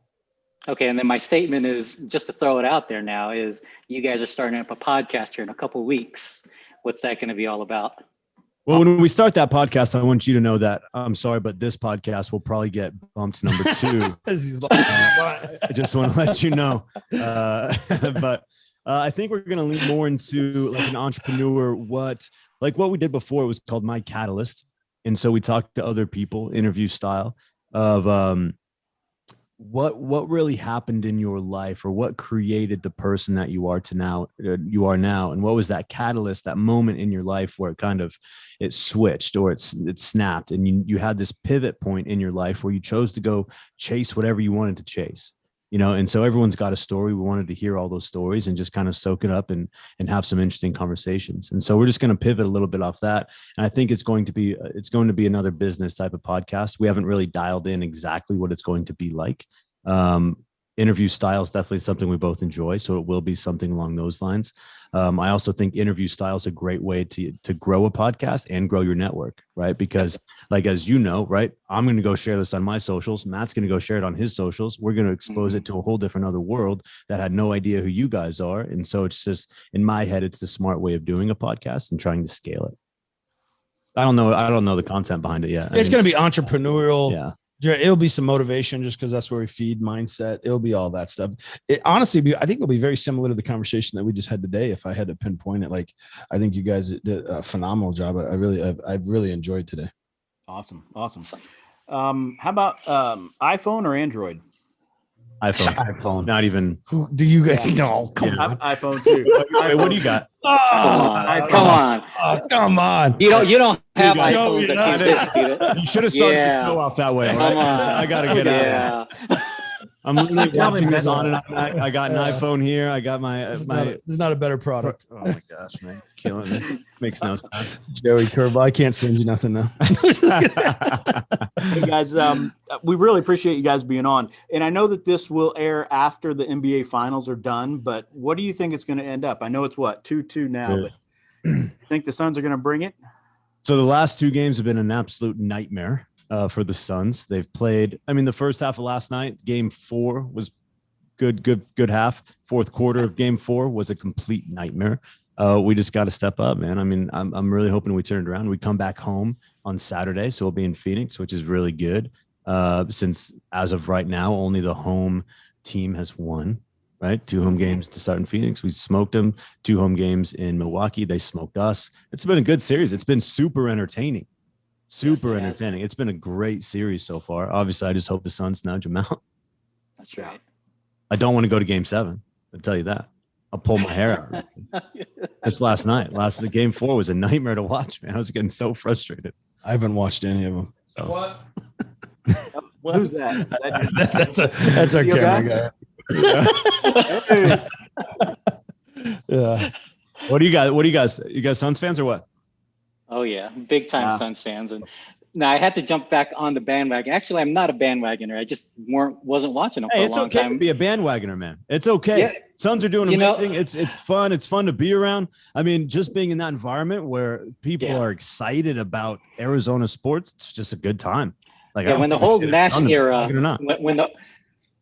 Okay. And then my statement is, just to throw it out there now, is you guys are starting up a podcast here in a couple of weeks. What's that going to be all about?
Well, when we start that podcast, I want you to know that I'm sorry, but this podcast will probably get bumped to number 2. I just want to let you know. But I think we're going to lean more into like an entrepreneur, what we did before. It was called My Catalyst. And so we talked to other people, interview style of what really happened in your life, or what created the person that you are now, and what was that catalyst, that moment in your life where it switched, or it snapped, and you had this pivot point in your life where you chose to go chase whatever you wanted to chase. And so everyone's got a story. We wanted to hear all those stories and just kind of soak it up and have some interesting conversations. And so we're just going to pivot a little bit off that. And I think it's going to be another business type of podcast. We haven't really dialed in exactly what it's going to be like. Interview style is definitely something we both enjoy, so it will be something along those lines. I also think interview style is a great way to grow a podcast and grow your network, right? Because like, as you know, right, I'm going to go share this on my socials. Matt's going to go share it on his socials. We're going to expose it to a whole different other world that had no idea who you guys are. And so it's just, in my head, it's the smart way of doing a podcast and trying to scale it. I don't know the content behind it yet.
It's going to be entrepreneurial.
Yeah.
It'll be some motivation, just because that's where we feed mindset. It'll be all that stuff. Honestly, I think it'll be very similar to the conversation that we just had today. If I had to pinpoint it, like, I think you guys did a phenomenal job. I've really enjoyed today.
Awesome. How about iPhone or Android?
iPhone. Not even.
Who do you guys know? Come on.
iPhone too.
Wait, what do you got?
Come on.
Come on.
You don't have
You
iPhones that do this, do they?
You should have started
Yeah.
the show off that way.
Come
Right?
on.
I gotta get out.
Yeah.
I'm literally watching this on and on. I got an iPhone here. I got
There's not a better product.
Oh my gosh, man, killing me. Makes no sense.
Joey Curveball. I can't send you nothing now.
Hey guys, we really appreciate you guys being on. And I know that this will air after the NBA finals are done, but what do you think it's going to end up? I know it's 2-2 now, but you think the Suns are going to bring it?
So the last two games have been an absolute nightmare for the Suns. They've played, the first half of last night, game 4 was good half. Fourth quarter of game 4 was a complete nightmare. We just got to step up, man. I'm really hoping we turn it around. We come back home on Saturday, so we'll be in Phoenix, which is really good. Since as of right now, only the home team has won, right? 2 home games to start in Phoenix. We smoked them. 2 home games in Milwaukee. They smoked us. It's been a good series. It's been super entertaining. Entertaining. It's been a great series so far. Obviously, I just hope the Suns nudge them out.
That's right.
I don't want to go to game 7. I'll tell you that. I'll pull my hair out. It's last night. The game 4 was a nightmare to watch, man. I was getting so frustrated.
I haven't watched any of them. So.
What? Who's that?
That's our
You
camera guy. Yeah.
What do you guys? You guys Suns fans or what?
Oh yeah, big time
Wow.
Suns fans. And now I had to jump back on the bandwagon. Actually, I'm not a bandwagoner. I just wasn't watching them for
Hey,
a
it's
long
okay
time.
to be a bandwagoner, man. It's okay.
Yeah.
Suns are doing
You know-
amazing. It's fun. It's fun to be around. Just being in that environment where people
Yeah.
are excited about Arizona sports, it's just a good time. Like, I
Yeah,
don't
when the
give a
whole
shit if
Nash
it's on the
era,
bandwagon or not.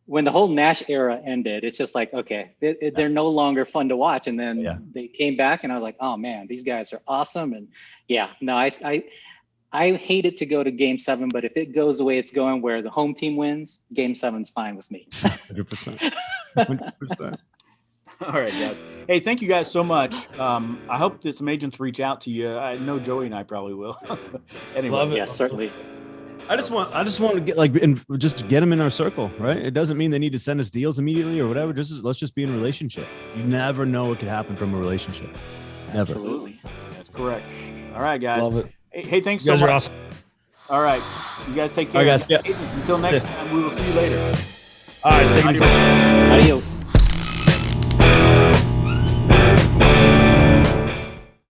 when the whole Nash era ended, it's just like, okay, they're no longer fun to watch. And then
Yeah.
they came back, and I was like, oh man, these guys are awesome. And yeah, no, I hate it to go to game 7, but if it goes the way it's going, where the home team wins, game 7's fine with me.
100%. 100%.
All right, guys. Hey, thank you guys so much. I hope that some agents reach out to you. I know Joey and I probably will. Anyway,
Love it.
Yes, certainly.
I just want to get just to get them in our circle, right? It doesn't mean they need to send us deals immediately or whatever. Let's just be in a relationship. You never know what could happen from a relationship. Never.
Absolutely.
that's correct. All right, guys.
Love it.
Hey, thanks
You
so
guys
much.
are awesome.
All right, you guys take care.
All right, guys. Yeah.
Agents, until next time, we will see you later.
All right. Thank you.
Adios.